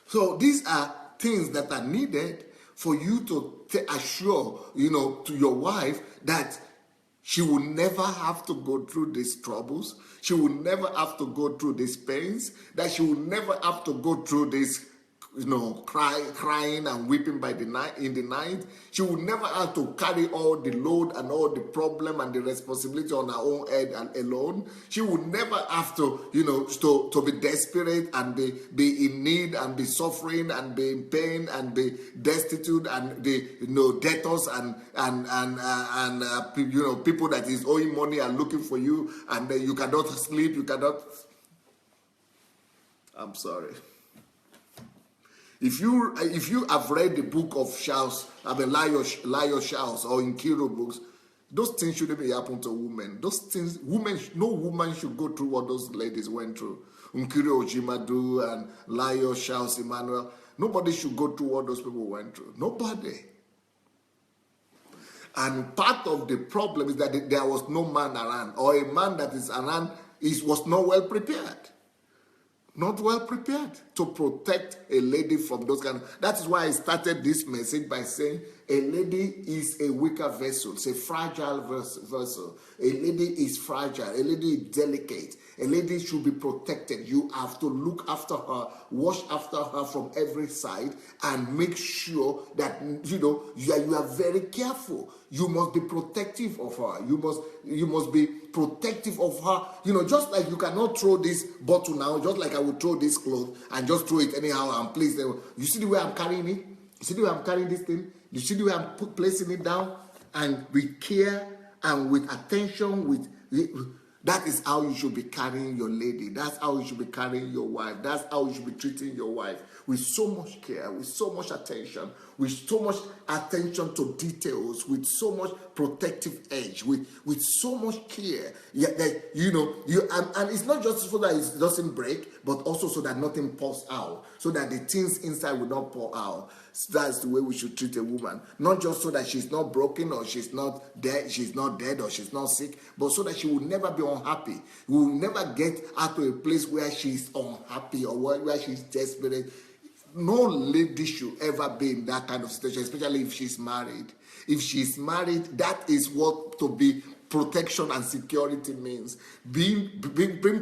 So these are things that are needed for you to assure, to your wife that she will never have to go through these troubles. She will never have to go through these pains. That she will never have to go through this, crying and weeping in the night. She will never have to carry all the load and all the problem and the responsibility on her own head and alone. She will never have to, to be desperate and be in need and be suffering and be in pain and be destitute and be, debtors and people that is owing money and looking for you, and then you cannot sleep. You cannot. I'm sorry. If you have read the book of Shouts, Liar Shouts, or in Kiro books, those things shouldn't be happen to women. Those things, no woman should go through what those ladies went through. Nkiri Ojimadu and Liar Shouts, Emmanuel. Nobody should go through what those people went through. Nobody. And part of the problem is that there was no man around, or a man that is around was not well prepared. Not well prepared to protect a lady from those kind of. That is why I started this message by saying a lady is a weaker vessel. It's a fragile vessel. A lady is fragile. A lady is delicate. A lady should be protected. You have to look after her, watch after her from every side, and make sure that you are very careful. You must be protective of her. You must be protective of her. Just like you cannot throw this bottle now, just like I would throw this cloth and just throw it anyhow and place it. You see the way I'm carrying it? You see the way I'm carrying this thing? You see the way I'm placing it down? And with care and with attention, that is how you should be carrying your lady. That's how you should be carrying your wife. That's how you should be treating your wife. With so much care, with so much attention, with so much attention to details, with so much protective edge, with so much care. And it's not just so that it doesn't break, but also so that nothing pours out, so that the things inside will not pour out. That's the way we should treat a woman. Not just so that she's not broken, or she's not dead, or she's not sick, but so that she will never be unhappy. We will never get her to a place where she's unhappy or where she's desperate. No lady should ever be in that kind of situation, especially if she's married. If she's married, that is what to be protection and security means. Being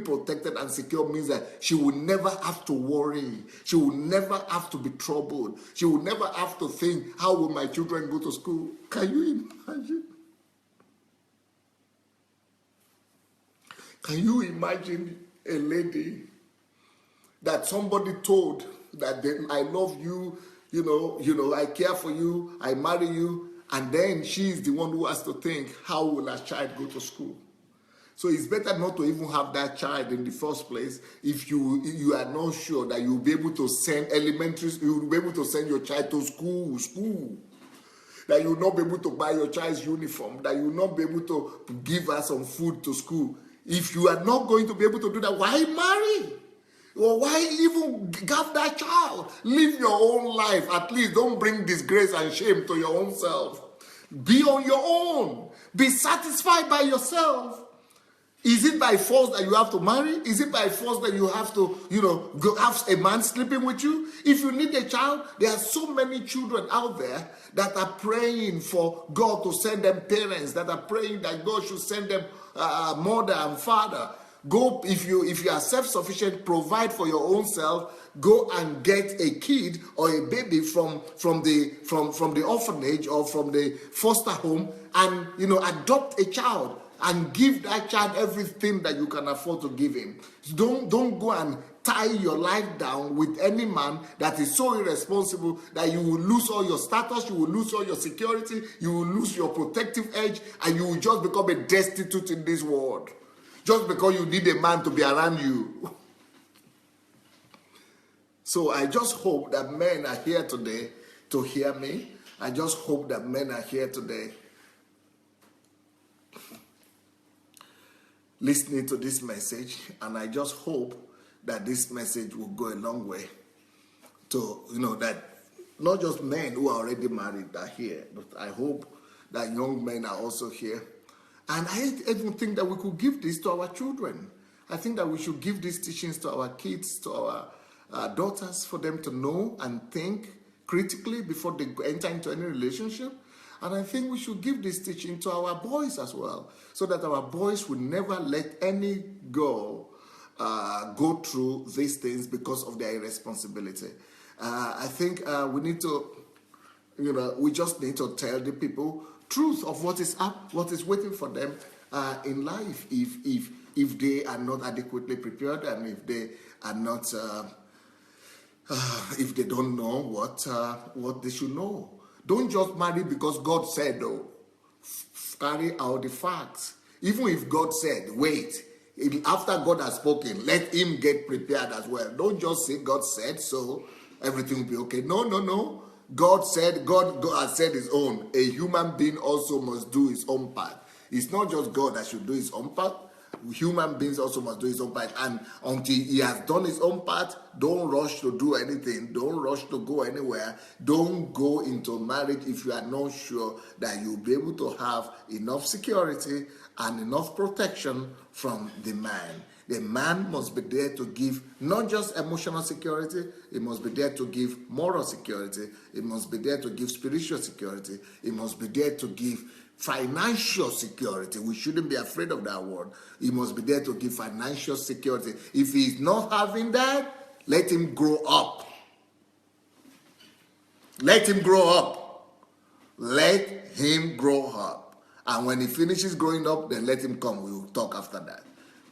protected and secure means that she will never have to worry. She will never have to be troubled. She will never have to think, how will my children go to school? Can you imagine? Can you imagine a lady that somebody told that I love you, I care for you, I marry you, and then she is the one who has to think, how will her child go to school? So it's better not to even have that child in the first place if you are not sure that you'll be able to send you'll be able to send your child to school. That you will not be able to buy your child's uniform, that you will not be able to give her some food to school. If you are not going to be able to do that, why marry? Or why even have that child? Live your own life. At least don't bring disgrace and shame to your own self. Be on your own. Be satisfied by yourself. Is it by force that you have to marry? Is it by force that you have to, go have a man sleeping with you? If you need a child, there are so many children out there that are praying for God to send them parents, that are praying that God should send them mother and father. Go, if you are self-sufficient, provide for your own self. Go and get a kid or a baby from the orphanage or from the foster home, and adopt a child. And give that child everything that you can afford to give him. Don't go and tie your life down with any man that is so irresponsible that you will lose all your status, you will lose all your security, you will lose your protective edge, and you will just become a destitute in this world. Just because you need a man to be around you. So I just hope that men are here today to hear me. I just hope that men are here today listening to this message, and I just hope that this message will go a long way to, that not just men who are already married are here, but I hope that young men are also here. And I even think that we could give this to our children. I think that we should give these teachings to our kids, to our daughters, for them to know and think critically before they enter into any relationship. And I think we should give this teaching to our boys as well, so that our boys will never let any girl go through these things because of their irresponsibility. I think we need to, we just need to tell the people truth of what is up, what is waiting for them in life if they are not adequately prepared, and if they are not, if they don't know what they should know. Don't just marry because God said, though. Carry out the facts. Even if God said, wait, after God has spoken, let him get prepared as well. Don't just say God said so, everything will be okay. No. God said, God has said his own. A human being also must do his own part. It's not just God that should do his own part. Human beings also must do his own part, and until he has done his own part, don't rush to do anything. Don't rush to go anywhere. Don't go into marriage if you are not sure that you'll be able to have enough security and enough protection from the man. The man must be there to give not just emotional security, he must be there to give moral security, he must be there to give spiritual security, he must be there to give financial security. We shouldn't be afraid of that word. He must be there to give financial security. If he's not having that, let him grow up. Let him grow up. Let him grow up. And when he finishes growing up, then let him come. We will talk after that.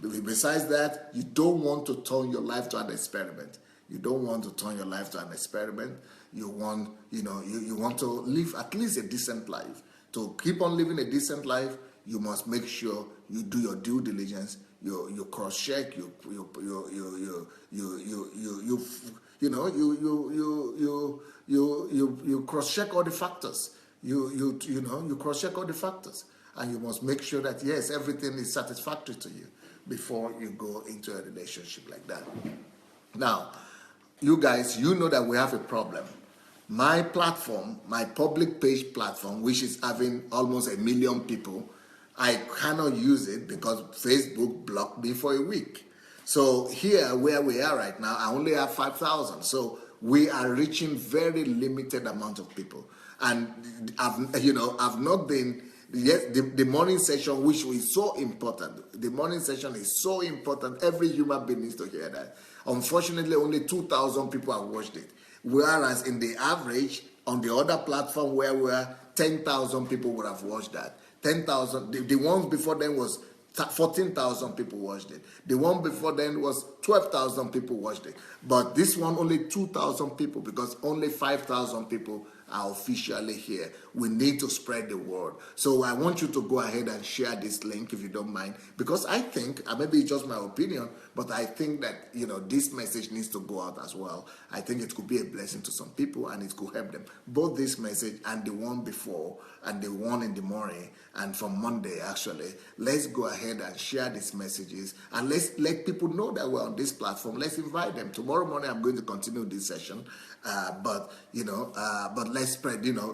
Besides that, you don't want to turn your life to an experiment. You don't want to turn your life to an experiment. You want, you want to live at least a decent life. To keep on living a decent life, you must make sure you do your due diligence. You cross-check. You cross-check all the factors. You cross-check all the factors, and you must make sure that yes, everything is satisfactory to you before you go into a relationship like that. Now, you guys, you know that we have a problem. My platform, my public page platform, which is having almost 1 million people, I cannot use it because Facebook blocked me for a week. So here, where we are right now, I only have 5,000. So we are reaching very limited amount of people. And I've not been, yes, the morning session, which is so important. The morning session is so important. Every human being needs to hear that. Unfortunately, only 2,000 people have watched it. Whereas in the average, on the other platform where we are, 10,000 people would have watched that. 10,000, the ones before then was 14,000 people watched it. The one before then was 12,000 people watched it. But this one, only 2,000 people, because only 5,000 people are officially here. We need to spread the word. So I want you to go ahead and share this link if you don't mind, because I think, maybe it's just my opinion, but I think that, you know, this message needs to go out as well. I think it could be a blessing to some people and it could help them. Both this message and the one before and the one in the morning and from Monday, actually, let's go ahead and share these messages and let's let people know that we're on this platform. Let's invite them. Tomorrow morning I'm going to continue this session, but let's spread, you know,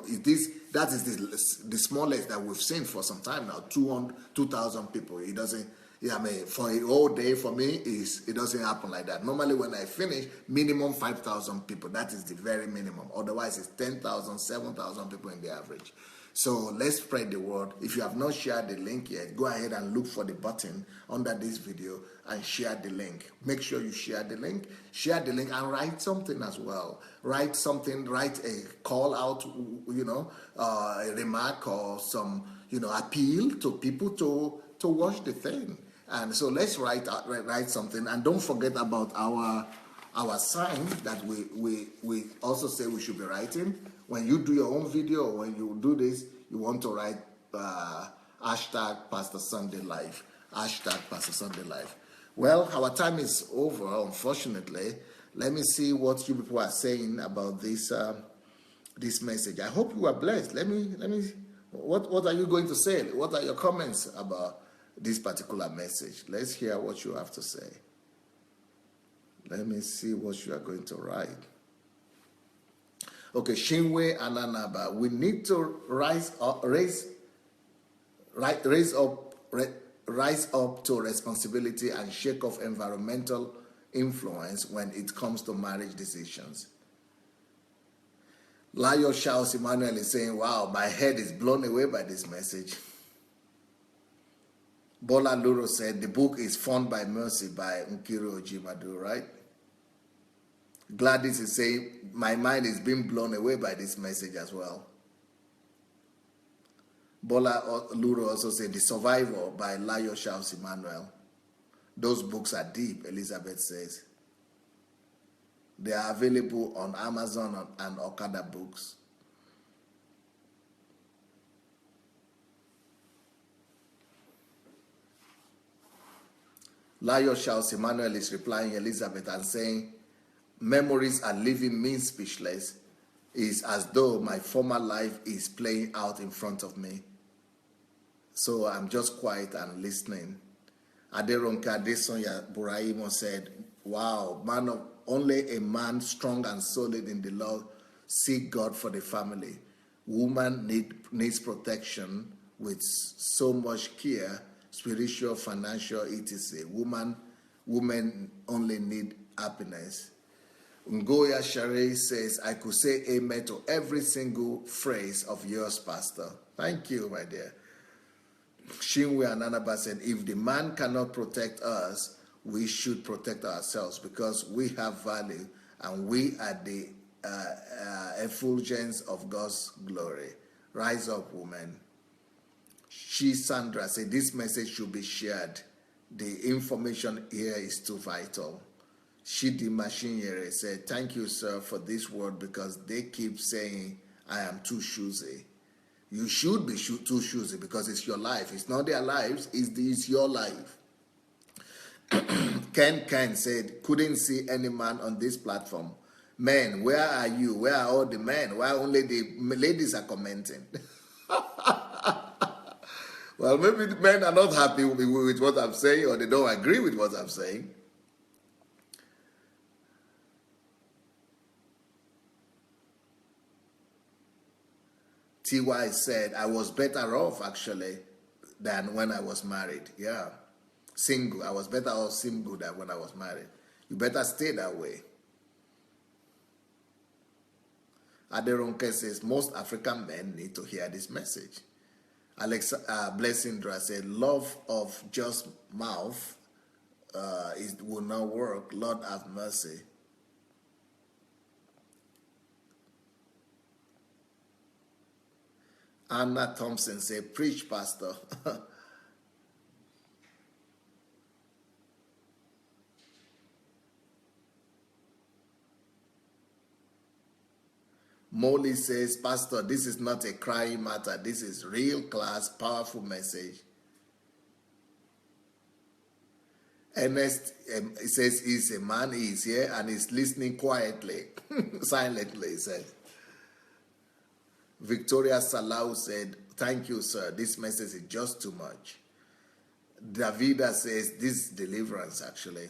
that is the smallest that we've seen for some time now. 2,000 people. It doesn't, yeah, I mean, for a whole day for me, it doesn't happen like that. Normally when I finish, minimum 5,000 people. That is the very minimum. Otherwise it's 10,000, 7,000 people in the average. So let's spread the word. If you have not shared the link yet, go ahead and look for the button under this video and share the link. Make sure you share the link and write something as well. Write something, write a call out, you know, a remark or some, you know, appeal to people to watch the thing. And so let's write something, and don't forget about our sign that we also say we should be writing. When you do your own video, or when you do this, you want to write hashtag Pastor Sunday Live. Hashtag Pastor Sunday Live. Well, our time is over, unfortunately. Let me see what you people are saying about this this message. I hope you are blessed. Let me. What are you going to say? What are your comments about this particular message? Let's hear what you have to say. Let me see what you are going to write. Okay, Shinwe Ananaba. We need to rise up to responsibility and shake off environmental influence when it comes to marriage decisions. Layo Charles Emmanuel is saying, wow, my head is blown away by this message. Bola Luro said, the book is Found by Mercy by Nkiro Ojimadu, right? Gladys is saying, my mind is being blown away by this message as well. Bola Luro also said, The Survivor by Layo Charles Emmanuel. Those books are deep, Elizabeth says. They are available on Amazon and Okada Books. Layo Charles Emmanuel is replying Elizabeth and saying, memories are leaving me speechless. It's as though my former life is playing out in front of me. So I'm just quiet and listening. Aderonke Adesonya Buraimo said, wow, only a man strong and solid in the Lord seek God for the family. Woman needs protection with so much care, spiritual, financial, etc. Women only need happiness. Ngoya Shari says, I could say amen to every single phrase of yours, Pastor. Thank you, my dear. Shinwe Ananaba said, if the man cannot protect us, we should protect ourselves because we have value and we are the effulgence of God's glory. Rise up, woman. Sandra said, this message should be shared. The information here is too vital. Shidi Mashinyere said, thank you, sir, for this word because they keep saying I am too choosy. You should be too choosy because it's your life. It's not their lives, it's your life. Ken said, couldn't see any man on this platform. Men, where are you? Where are all the men? Why only the ladies are commenting? Well, maybe the men are not happy with what I'm saying or they don't agree with what I'm saying. TY said, I was better off actually than when I was married. Yeah. Single. I was better off single than when I was married. You better stay that way. Aderonke says, most African men need to hear this message. Blessindra said, love of just mouth will not work. Lord have mercy. Anna Thompson said, preach, Pastor. Molly says, Pastor, this is not a crying matter. This is real class, powerful message. Ernest says he's a man, he's here and he's listening quietly, silently, he says. Victoria Salau said, thank you, sir. This message is just too much. Davida says, this is deliverance, actually.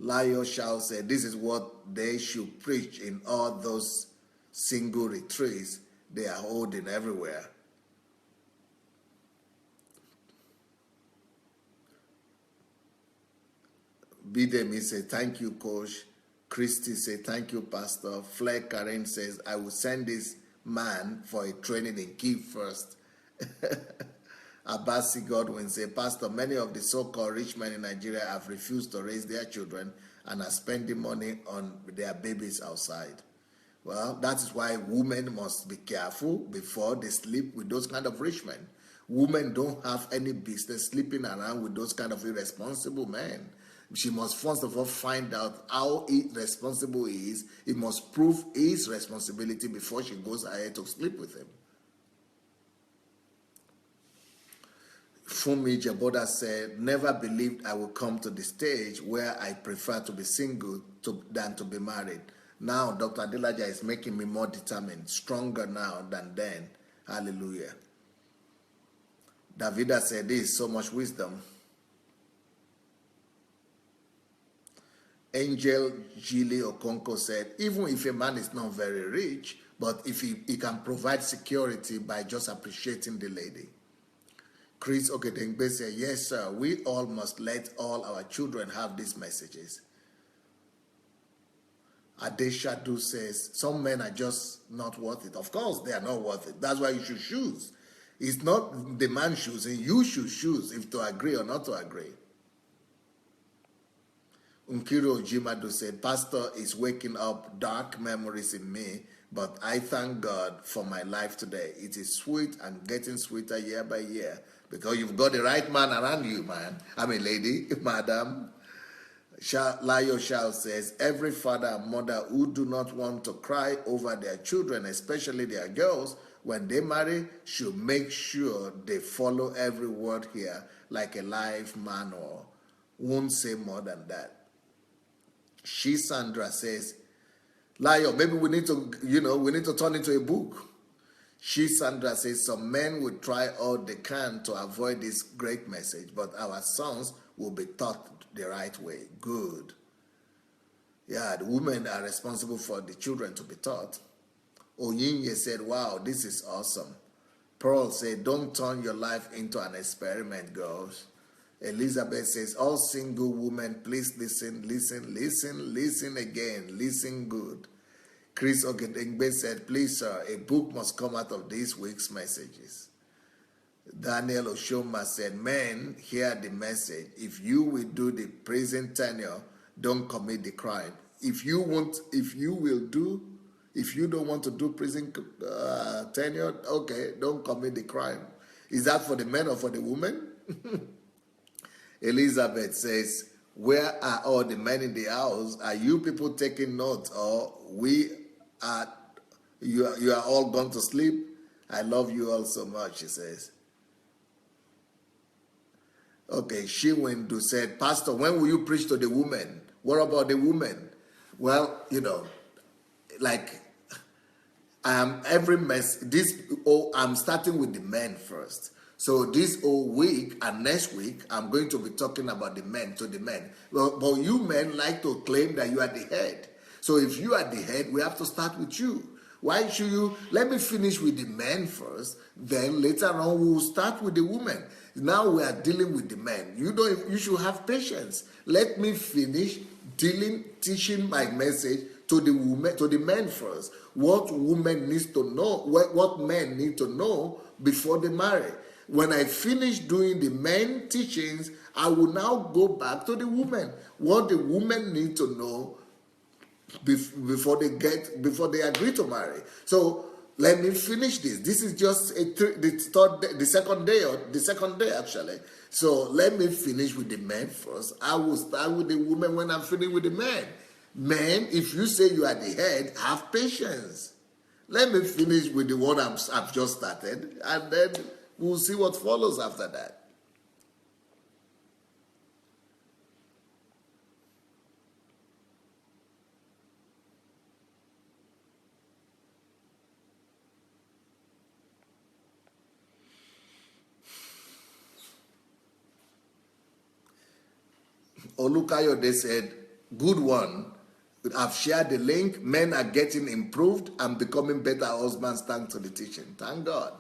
Layo Shao said, this is what they should preach in all those single retreats they are holding everywhere. Bidemi said, thank you, Coach. Christy said, thank you, Pastor. Flair Karen says, I will send this man for a training in Kiev first. Abasi Godwin said, Pastor, many of the so-called rich men in Nigeria have refused to raise their children and are spending money on their babies outside. Well, that is why women must be careful before they sleep with those kind of rich men. Women don't have any business sleeping around with those kind of irresponsible men. She must first of all find out how irresponsible he is. He must prove his responsibility before she goes ahead to sleep with him. Fumi Jaboda said, never believed I would come to the stage where I prefer to be single than to be married. Now, Dr. Adelaja is making me more determined, stronger now than then. Hallelujah. Davida said, this is so much wisdom. Angel Gili Okonko said, even if a man is not very rich, but if he can provide security by just appreciating the lady. Chris Okedengbe said, yes, sir, we all must let all our children have these messages. Adeshadu says, some men are just not worth it. Of course, they are not worth it. That's why you should choose. It's not the man choosing. You should choose if to agree or not to agree. Unkiro Jimadu said, Pastor is waking up dark memories in me, but I thank God for my life today. It is sweet and getting sweeter year by year because you've got the right man around you, man. I'm a lady, madam. Layo Shao says, every father and mother who do not want to cry over their children, especially their girls, when they marry, should make sure they follow every word here like a life manual. Won't say more than that. Sandra says, Layo, maybe we need to turn into a book. Sandra says, some men will try all they can to avoid this great message, but our sons will be taught the right way. Good. Yeah, the women are responsible for the children to be taught. Oyinye said, wow, this is awesome. Pearl said, don't turn your life into an experiment, girls. Elizabeth says, all single women, please listen again. Listen good. Chris Ogedengbe said, please, sir, a book must come out of this week's messages. Daniel Oshoma said, men, hear the message. If you will do the prison tenure, don't commit the crime. If you don't want to do prison tenure, okay, don't commit the crime. Is that for the men or for the women? Elizabeth says, where are all the men in the house? Are you people taking notes or you are all gone to sleep? I love you all so much, she says. Okay, Shiwindu said, Pastor, when will you preach to the women? What about the women? Well, I'm starting with the men first. So this whole week and next week, I'm going to be talking about the men to the men. Well, but you men like to claim that you are the head. So if you are the head, we have to start with you. Why should you? Let me finish with the men first. Then later on, we will start with the women. Now we are dealing with the men. You should have patience. Let me finish teaching my message to the women, to the men first. What women needs to know, what men need to know before they marry. When I finish doing the men teachings, I will now go back to the women. What the women need to know before they agree to marry. So let me finish this. This is just the second day actually. So let me finish with the men first. I will start with the women when I'm finished with the men. Men, if you say you are the head, have patience. Let me finish with the one I've just started, and then we'll see what follows after that. Olukayode said, good one. I've shared the link. Men are getting improved and becoming better husbands thanks to the teaching. Thank God.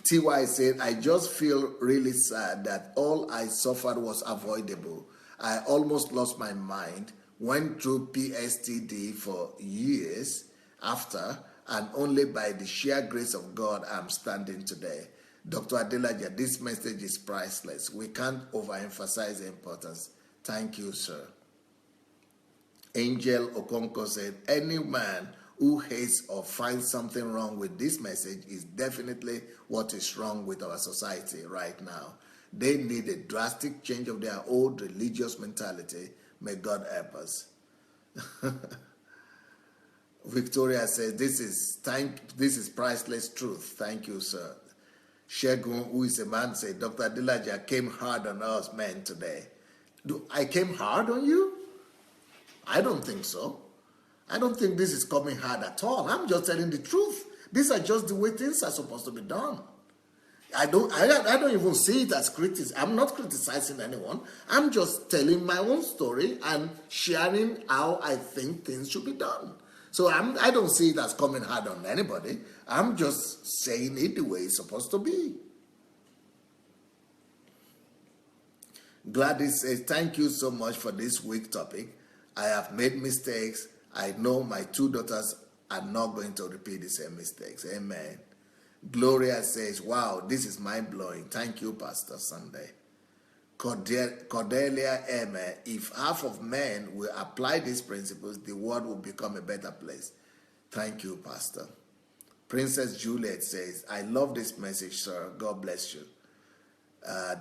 TY said, I just feel really sad that all I suffered was avoidable. I almost lost my mind, went through PSTD for years after, and only by the sheer grace of God I'm standing today. Dr. Adelaja, this message is priceless. We can't overemphasize the importance. Thank you, sir. Angel Okonko said, any man who hates or finds something wrong with this message is definitely what is wrong with our society right now. They need a drastic change of their old religious mentality. May God help us. Victoria says, this is priceless truth. Thank you, sir. Shegun, who is a man, said, Dr. Dilaja came hard on us men today. I came hard on you? I don't think so. I don't think this is coming hard at all. I'm just telling the truth. These are just the way things are supposed to be done. I don't even see it as criticism. I'm not criticizing anyone. I'm just telling my own story and sharing how I think things should be done. So I don't see it as coming hard on anybody. I'm just saying it the way it's supposed to be. Gladys says, thank you so much for this week's topic. I have made mistakes. I know my two daughters are not going to repeat the same mistakes. Amen. Gloria says, wow, this is mind-blowing. Thank you, Pastor Sunday. Cordelia M. If half of men will apply these principles, the world will become a better place. Thank you, Pastor. Princess Juliet says, I love this message, sir. God bless you.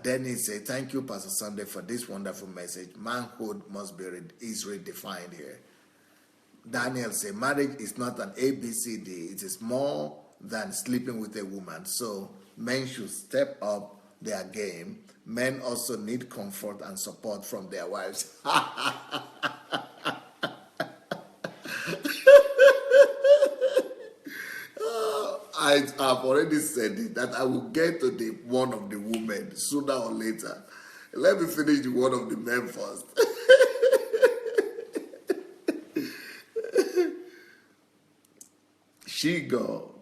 Dennis says, thank you, Pastor Sunday, for this wonderful message. Manhood is redefined here. Daniel says, marriage is not an ABCD. It is more than sleeping with a woman. So men should step up their game. Men also need comfort and support from their wives. I've already said it, that I will get to the one of the women sooner or later. Let me finish the one of the men first. She-go.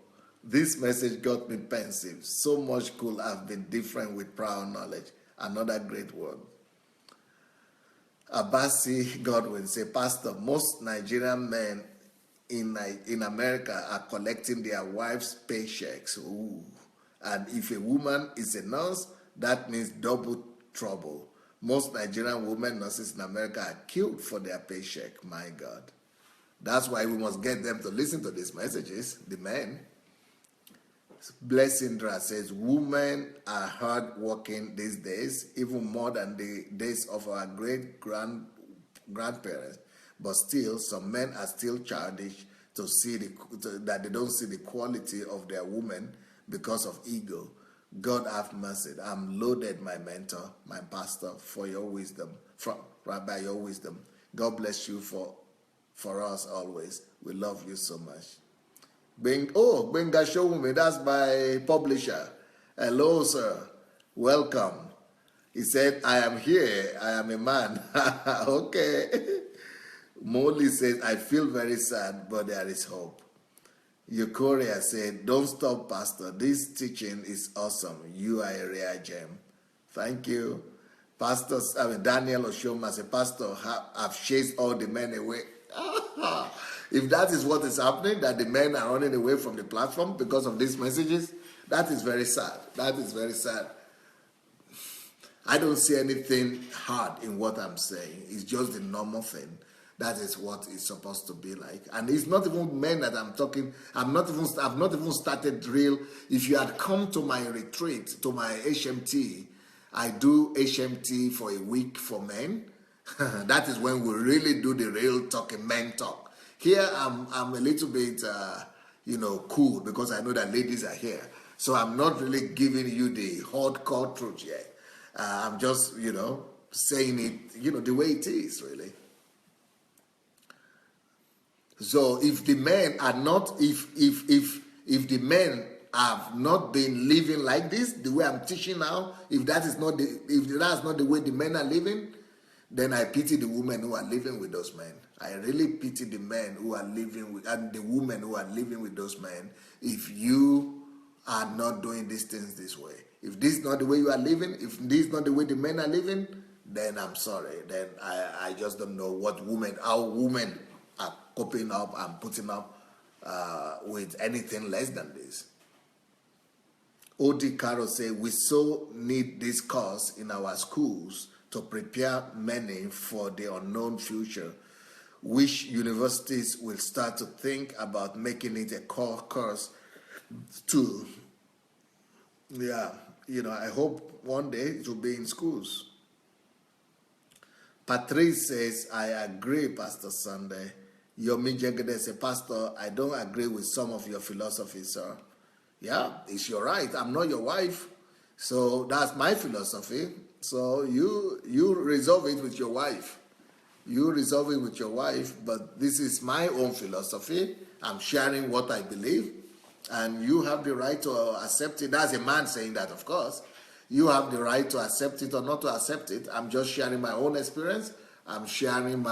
This message got me pensive. So much could have been different with prior knowledge. Another great word. Abasi Godwin say, Pastor, most Nigerian men in America are collecting their wives' paychecks. Ooh. And if a woman is a nurse, that means double trouble. Most Nigerian women nurses in America are killed for their paycheck. My God. That's why we must get them to listen to these messages, the men. Blessindra says, women are hard working these days, even more than the days of our grandparents. But still, some men are still childish that they don't see the quality of their women because of ego. God have mercy. I'm loaded, my mentor, my pastor, for your wisdom, by your wisdom. God bless you for us always. We love you so much. Benga Showumi, that's my publisher. Hello, sir. Welcome. He said, I am here. I am a man. Okay. Molly says, I feel very sad, but there is hope. Euchoria said, don't stop, Pastor. This teaching is awesome. You are a rare gem. Thank you. Daniel Oshoma said, Pastor, I've chased all the men away. If that is what is happening, that the men are running away from the platform because of these messages, that is very sad. That is very sad. I don't see anything hard in what I'm saying. It's just the normal thing. That is what it's supposed to be like. And it's not even men that I'm talking. I've not even started drill. If you had come to my retreat, to my HMT, I do HMT for a week for men. That is when we really do the real talking, men talk. Here, I'm a little bit, cool because I know that ladies are here. So I'm not really giving you the hardcore truth yet. I'm just, saying it, the way it is, really. So if the men are not, if the men have not been living like this, the way I'm teaching now, if that's not the way the men are living, then I pity the women who are living with those men. I really pity the men who are living with, and the women who are living with those men. If you are not doing these things this way, if this is not the way you are living, if this is not the way the men are living, then I'm sorry. Then I just don't know how women are coping up and putting up with anything less than this. O.D. Carroll said, we so need this course in our schools to prepare many for the unknown future. Which universities will start to think about making it a core course too. Yeah, I hope one day it will be in schools. Patrice says, I agree, Pastor Sunday. Yomi Jegede says, Pastor, I don't agree with some of your philosophies, sir. Yeah, it's your right. I'm not your wife. So that's my philosophy. So you resolve it with your wife. You resolve it with your wife, but this is my own philosophy. I'm sharing what I believe, and you have the right to accept it. That's a man saying that, of course. You have the right to accept it or not to accept it. I'm just sharing my own experience. I'm sharing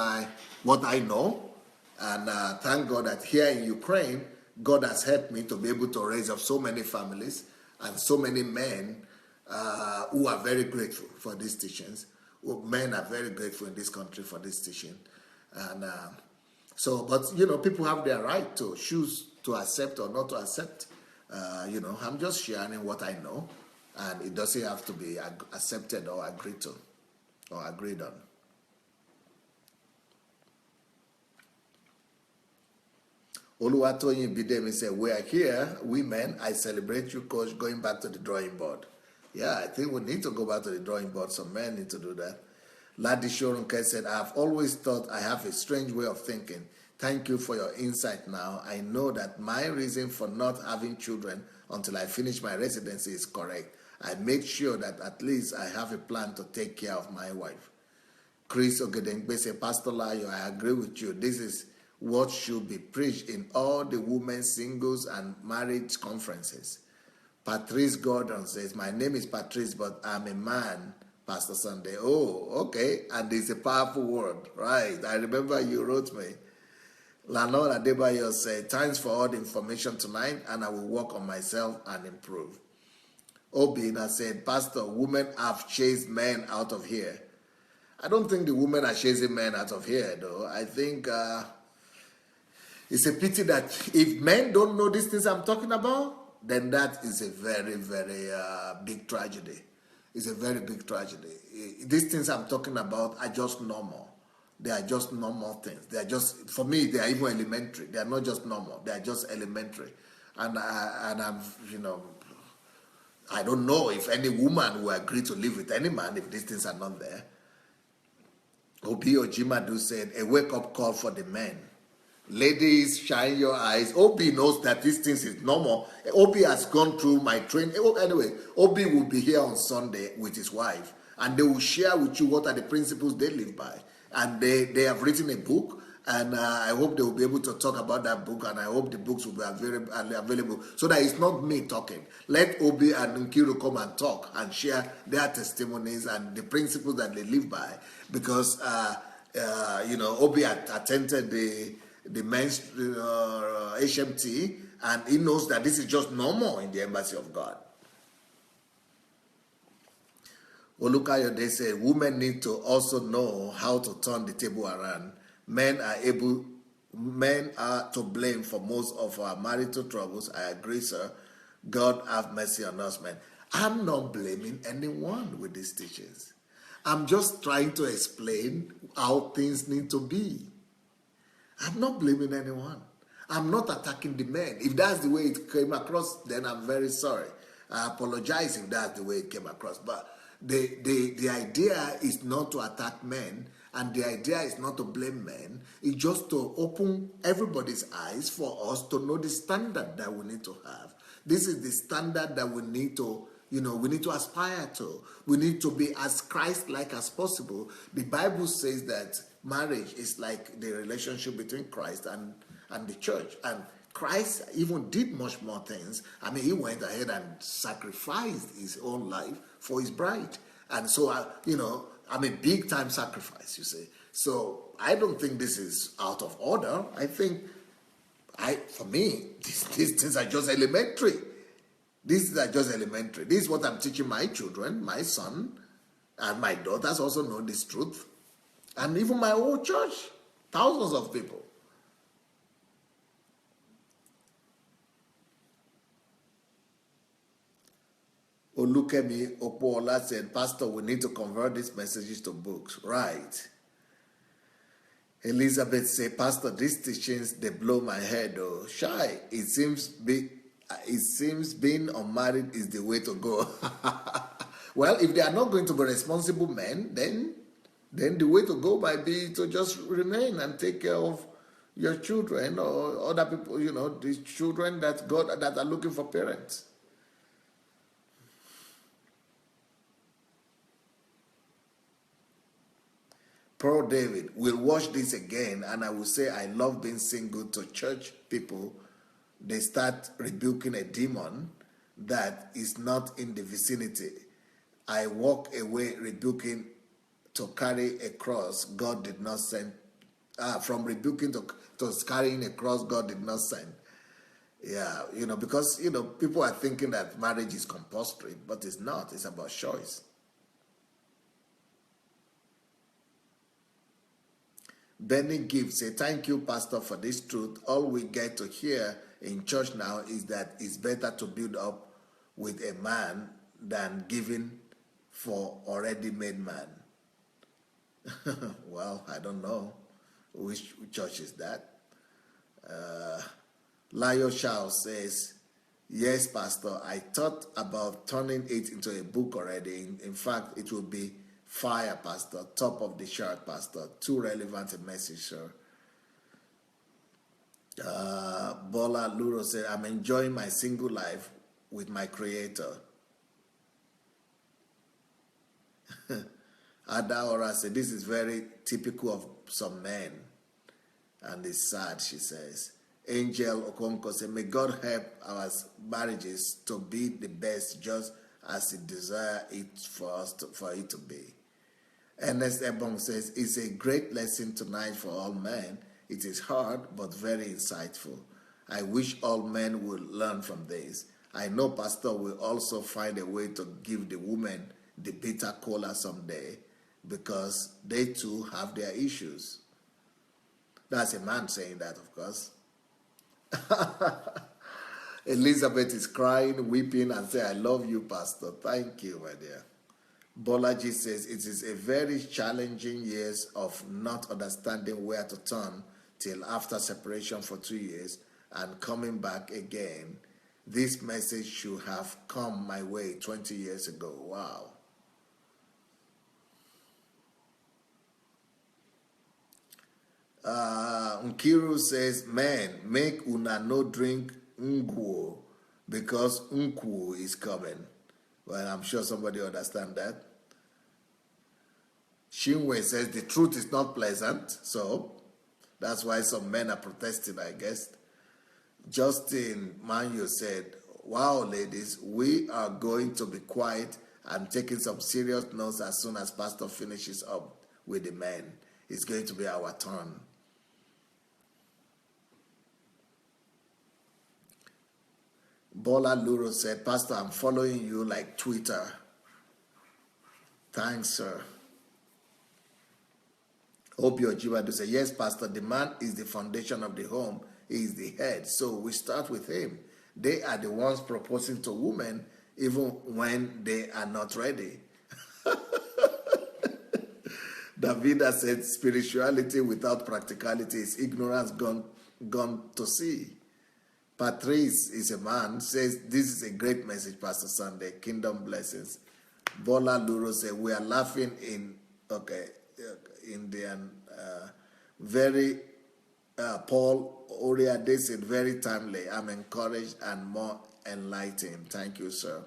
what I know, and thank God that here in Ukraine, God has helped me to be able to raise up so many families and so many men who are very grateful for these teachings. Men are very grateful in this country for this teaching. And but people have their right to choose to accept or not to accept. I'm just sharing what I know, and it doesn't have to be accepted or agreed to or agreed on. Oluwatoyin Bidemi said, we are here, women. I celebrate you, coach, going back to the drawing board. Yeah, I think we need to go back to the drawing board. Some men need to do that. Ladi Shorunke said, I have always thought I have a strange way of thinking. Thank you for your insight now. I know that my reason for not having children until I finish my residency is correct. I made sure that at least I have a plan to take care of my wife. Chris Ogedengbe said, Pastor Layo, I agree with you. This is what should be preached in all the women's singles and marriage conferences. Patrice Gordon says, my name is Patrice, but I'm a man, Pastor Sunday. Oh, okay. And it's a powerful word, right? I remember you wrote me. Lanora Adebayo said, thanks for all the information tonight, and I will work on myself and improve. Obina said, Pastor, women have chased men out of here. I don't think the women are chasing men out of here, though. I think it's a pity that if men don't know these things I'm talking about, then that is a very, very big tragedy. It's a very big tragedy. These things I'm talking about are just normal. They are just normal things. They are just, for me, they are even elementary. They are not just normal. They are just elementary. And I'm, I don't know if any woman will agree to live with any man if these things are not there. Obi Ojimadu said, a wake-up call for the men. Ladies, shine your eyes. Obi knows that these things is normal. Obi has gone through my training. Anyway, Obi will be here on Sunday with his wife, and they will share with you what are the principles they live by. And they have written a book, and I hope they will be able to talk about that book, and I hope the books will be available so that it's not me talking. Let Obi and Nkiru come and talk and share their testimonies and the principles that they live by, because Obi attended the men's HMT, and he knows that this is just normal in the embassy of God. Olukayode said, women need to also know how to turn the table around. Men are to blame for most of our marital troubles. I agree, sir. God have mercy on us, men. I'm not blaming anyone with these teachings. I'm just trying to explain how things need to be. I'm not blaming anyone. I'm not attacking the men. If that's the way it came across, then I'm very sorry. I apologize if that's the way it came across. But the idea is not to attack men. And the idea is not to blame men, it's just to open everybody's eyes for us to know the standard that we need to have. This is the standard that we need to, we need to aspire to. We need to be as Christ-like as possible. The Bible says that marriage is like the relationship between Christ and the church. And Christ even did much more things. I mean, he went ahead and sacrificed his own life for his bride. And so, big time sacrifice, you see. So I don't think this is out of order. I think, for me, these things are just elementary. These are just elementary. This is what I'm teaching my children, my son, and my daughters also know this truth. And even my whole church, thousands of people. Olukemi Opola said, Pastor, we need to convert these messages to books. Right. Elizabeth said, Pastor, these teachings, they blow my head. Oh, shy. It seems being unmarried is the way to go. Well, if they are not going to be responsible men, then the way to go might be to just remain and take care of your children or other people, the children that are looking for parents. Pearl David, we'll watch this again, and I will say I love being single to church people. They start rebuking a demon that is not in the vicinity. I walk away rebuking to carry a cross God did not send. From rebuking to carrying a cross God did not send. Yeah, because, people are thinking that marriage is compulsory, but it's not. It's about choice. Benny Gibbs say, thank you, Pastor, for this truth. All we get to hear in church now is that it's better to build up with a man than giving for already made man. Well, I don't know which church is that. Lio Charles says, yes, Pastor, I thought about turning it into a book already. In fact, it will be fire, Pastor, top of the chart, Pastor. Too relevant a message, sir. Bola Luro said, I'm enjoying my single life with my Creator. Adaora said, this is very typical of some men. And it's sad, she says. Angel Okonko said, may God help our marriages to be the best just as He desires it for it to be. Ernest Ebong says, it's a great lesson tonight for all men. It is hard, but very insightful. I wish all men would learn from this. I know Pastor will also find a way to give the women the bitter cola someday because they too have their issues. That's a man saying that, of course. Elizabeth is crying, weeping, and saying, I love you, Pastor. Thank you, my dear. Bolaji says, it is a very challenging years of not understanding where to turn till after separation for 2 years and coming back again. This message should have come my way 20 years ago. Wow. Nkiru says, man, make una no drink ngwo because nkwo is coming. Well, I'm sure somebody understand that. Shinwe says the truth is not pleasant, so that's why some men are protesting, I guess. Justin Manyo said, wow, ladies, we are going to be quiet and taking some serious notes as soon as Pastor finishes up with the men. It's going to be our turn. Bola Luro said, Pastor, I'm following you like Twitter. Thanks, sir. Obio Jibadu said, yes, Pastor, the man is the foundation of the home. He is the head. So we start with him. They are the ones proposing to women even when they are not ready. Davida said, spirituality without practicality is ignorance gone to see. Patrice is a man, says, this is a great message, Pastor Sunday. Kingdom blessings. Bola Luro said, we are laughing in, okay, Indian, very Paul Oria, this is very timely. I'm encouraged and more enlightened. Thank you, sir.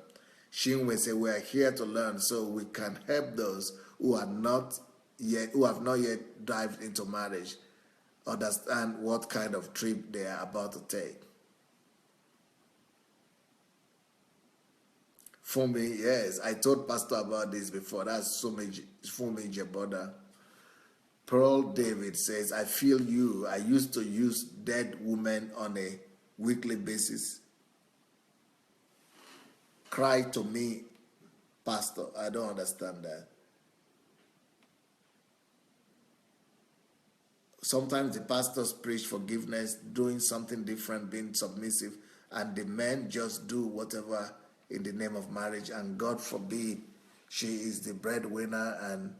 Shinwe say we are here to learn so we can help those who have not yet dived into marriage understand what kind of trip they are about to take. Fumi, yes, I told Pastor about this before. That's Fumi Jeboda. Pearl David says, I feel you. I used to use dead women on a weekly basis. Cry to me, Pastor. I don't understand that. Sometimes the pastors preach forgiveness, doing something different, being submissive, and the men just do whatever in the name of marriage, and God forbid she is the breadwinner, and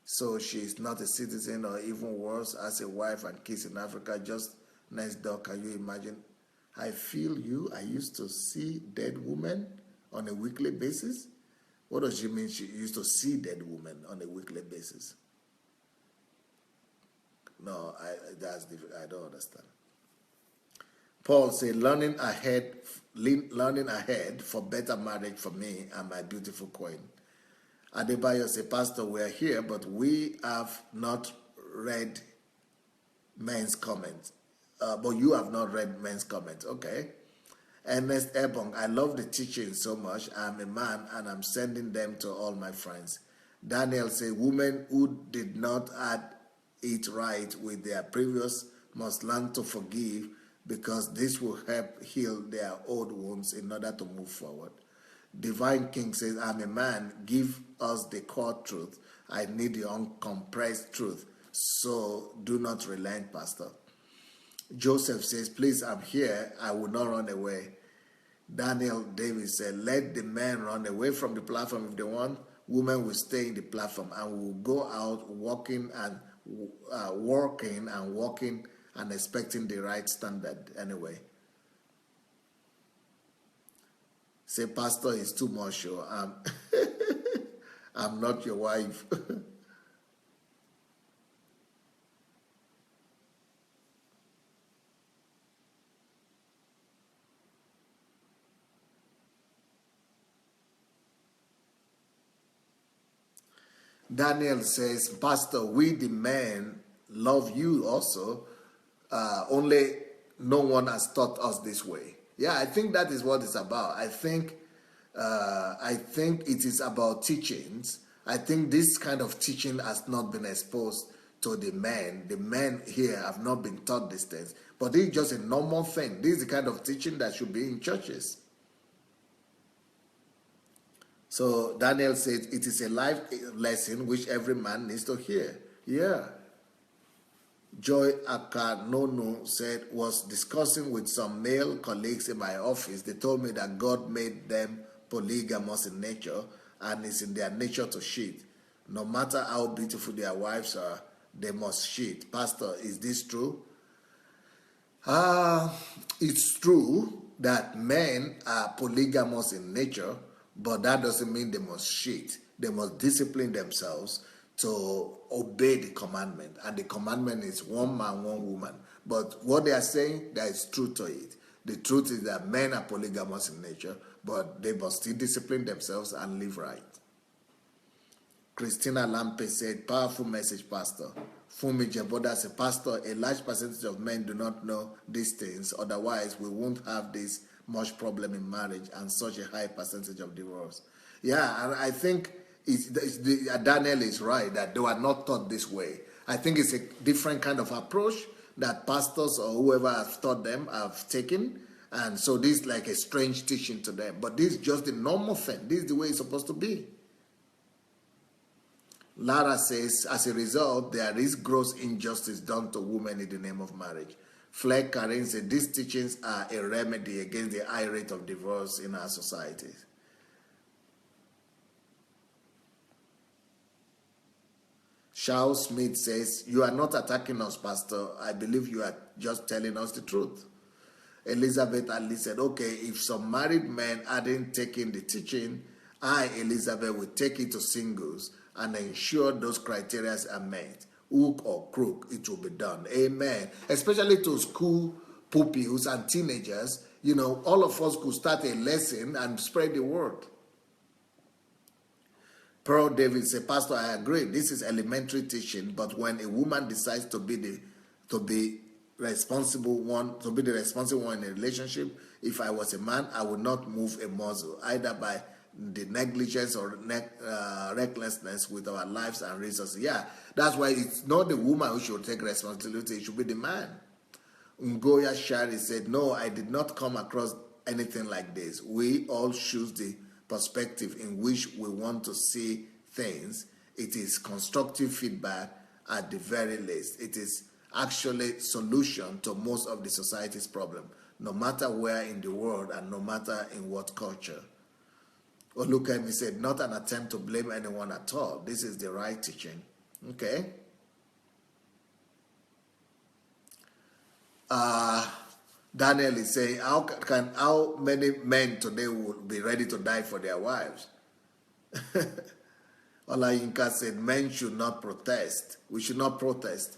so she is not a citizen, or even worse, as a wife and kids in Africa just next door. Can you imagine? I feel you. I used to see dead women on a weekly basis. What does she mean she used to see dead women on a weekly basis? No, that's different. I don't understand. Paul said, learning ahead for better marriage for me and my beautiful queen. Adebayo said, Pastor, we're here, but we have not read men's comments. But you have not read men's comments. Okay. Ernest Ebong, I love the teaching so much. I'm a man and I'm sending them to all my friends. Daniel said, women who did not add it right with their previous must learn to forgive, because this will help heal their old wounds in order to move forward. Divine King says, I'm a man, give us the core truth. I need the uncompressed truth, so do not relent, Pastor. Joseph says, please, I'm here, I will not run away. Daniel Davis said, let the men run away from the platform if they want. Women will stay in the platform and will go out walking and walking and expecting the right standard anyway. Say, Pastor, it's too much. I'm not your wife. Daniel says, Pastor, we the men love you also. Only no one has taught us this way. Yeah, I think that is what it's about. I think it is about teachings. I think this kind of teaching has not been exposed to the men. The men here have not been taught these things. But it's just a normal thing. This is the kind of teaching that should be in churches. So Daniel says it is a life lesson which every man needs to hear. Yeah. Joy Akanono said, was discussing with some male colleagues in my office. They told me that God made them polygamous in nature and it's in their nature to cheat. No matter how beautiful their wives are, they must cheat. Pastor, is this true? It's true that men are polygamous in nature, but that doesn't mean they must cheat. They must discipline themselves to obey the commandment. And the commandment is one man, one woman. But what they are saying, there is truth to it. The truth is that men are polygamous in nature, but they must still discipline themselves and live right. Christina Lampe said, powerful message, Pastor. Fumi Jeboda said, Pastor, a large percentage of men do not know these things. Otherwise, we won't have this much problem in marriage and such a high percentage of divorce. Yeah, and I think Daniel is right that they were not taught this way. I think it's a different kind of approach that pastors or whoever has taught them have taken. And so this is like a strange teaching to them. But this is just the normal thing. This is the way it's supposed to be. Lara says, as a result, there is gross injustice done to women in the name of marriage. Fleck Karen said, these teachings are a remedy against the high rate of divorce in our societies. Charles Smith says, you are not attacking us, Pastor. I believe you are just telling us the truth. Elizabeth Ali said, okay, if some married men hadn't taken the teaching, I, Elizabeth, will take it to singles and ensure those criteria are met. hook or crook, it will be done. Amen. Especially to school pupils and teenagers, all of us could start a lesson and spread the word. Pearl David said, Pastor, I agree. This is elementary teaching, but when a woman decides to be the responsible one in a relationship, if I was a man, I would not move a muscle, either by the negligence or recklessness with our lives and resources. Yeah, that's why it's not the woman who should take responsibility, it should be the man. Ngoya Shari said, no, I did not come across anything like this. We all choose the perspective in which we want to see things. It is constructive feedback at the very least. It is actually solution to most of the society's problem, no matter where in the world and no matter in what culture. Olukemi said, not an attempt to blame anyone at all. This is the right teaching. Okay. Daniel is saying, how many men today will be ready to die for their wives? Olayinka said, men should not protest. We should not protest.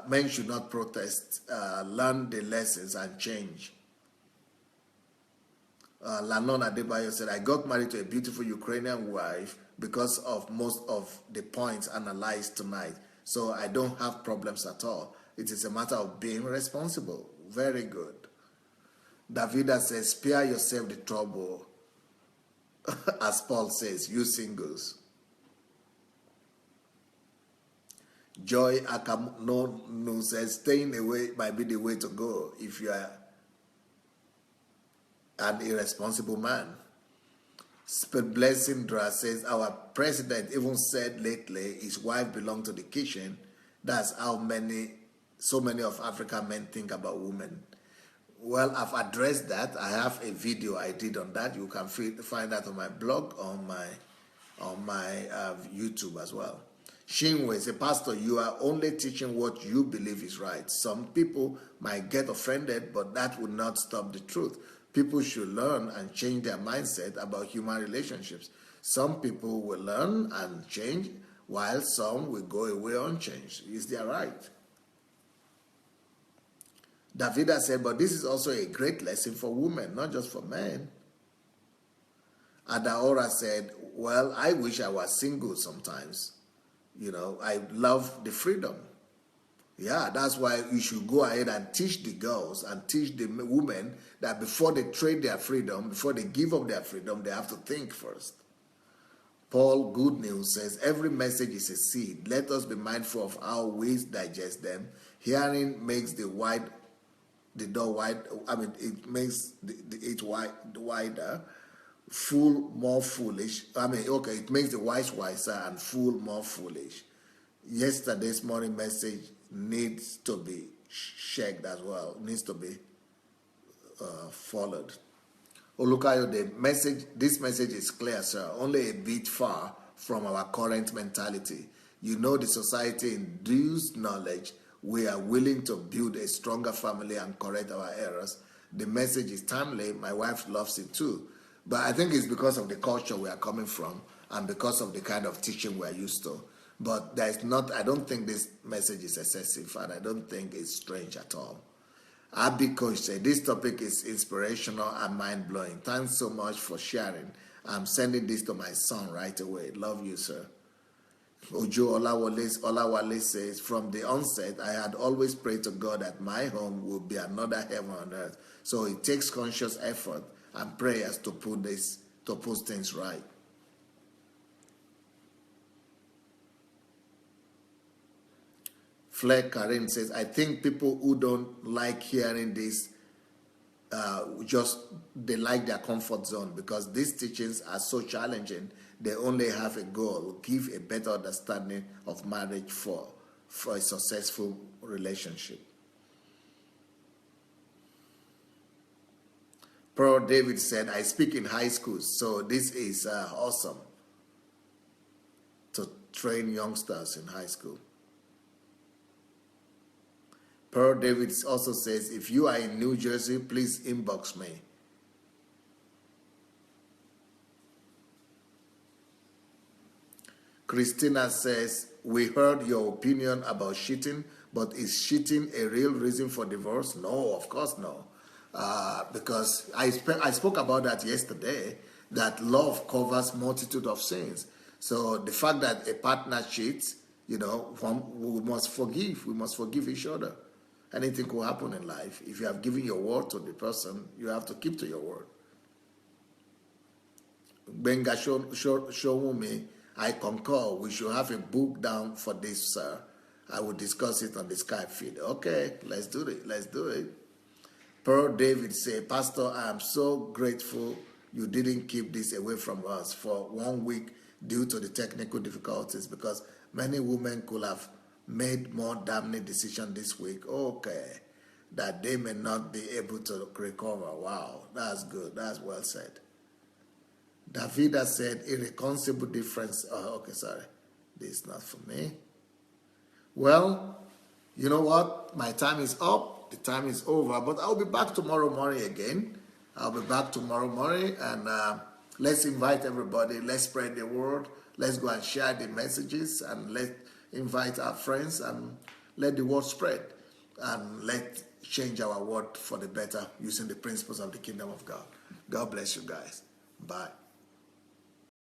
Men should not protest. Learn the lessons and change. Lanon Adebayo said, I got married to a beautiful Ukrainian wife because of most of the points analyzed tonight. So I don't have problems at all. It is a matter of being responsible. Very good. Davida says, spare yourself the trouble. As Paul says, you singles. Joy Akamonu says, staying away might be the way to go if you are an irresponsible man. Blessing Dra says, our president even said lately his wife belonged to the kitchen. That's how so many of African men think about women. Well, I've addressed that. I have a video I did on that. You can find that on my blog, on my YouTube as well. Shinwe says, Pastor, you are only teaching what you believe is right. Some people might get offended, but that would not stop the truth. People should learn and change their mindset about human relationships. Some people will learn and change, while some will go away unchanged. Is their right? Davida said, but this is also a great lesson for women, not just for men. Adaora said, well, I wish I was single sometimes. I love the freedom. Yeah, that's why you should go ahead and teach the girls and teach the women that before they trade their freedom, before they give up their freedom, they have to think first. Paul Good News says, every message is a seed. Let us be mindful of how we digest them. Hearing makes the door wide. It makes it wider. Fool more foolish. It makes the wise wiser and fool more foolish. Yesterday's morning message needs to be checked as well. Needs to be followed. Olukayo, this message is clear, sir. Only a bit far from our current mentality. The society induced knowledge. We are willing to build a stronger family and correct our errors. The message is timely. My wife loves it too. But I think it's because of the culture we are coming from and because of the kind of teaching we are used to. But I don't think this message is excessive, and I don't think it's strange at all. Abby Coach said, this topic is inspirational and mind-blowing. Thanks so much for sharing. I'm sending this to my son right away. Love you, sir. Ojo Olawale says, from the onset, I had always prayed to God that my home will be another heaven on earth. So it takes conscious effort and prayers to put things right. Fleck Karim says, I think people who don't like hearing this, they like their comfort zone because these teachings are so challenging. They only have a goal, give a better understanding of marriage for a successful relationship. Pearl David said, I speak in high schools, so this is awesome to train youngsters in high school. Pearl David also says, if you are in New Jersey, please inbox me. Christina says, we heard your opinion about cheating, but is cheating a real reason for divorce? No, of course no. Because I spoke about that yesterday, that love covers multitude of sins. So the fact that a partner cheats, we must forgive. We must forgive each other. Anything could happen in life. If you have given your word to the person, you have to keep to your word. Benga Showumi, I concur. We should have a book down for this, sir. I will discuss it on the Skype feed. Okay, let's do it. Let's do it. Pearl David say, Pastor, I am so grateful you didn't keep this away from us for 1 week due to the technical difficulties, because many women could have made more damning decisions this week. Okay, that they may not be able to recover. Wow, that's good. That's well said. Davida said, irreconcilable difference. Oh, okay, sorry. This is not for me. Well, you know what? My time is up. The time is over. But I'll be back tomorrow morning again. I'll be back tomorrow morning. And let's invite everybody. Let's spread the word. Let's go and share the messages. And let's invite our friends. And let the word spread. And let's change our world for the better using the principles of the kingdom of God. God bless you guys. Bye.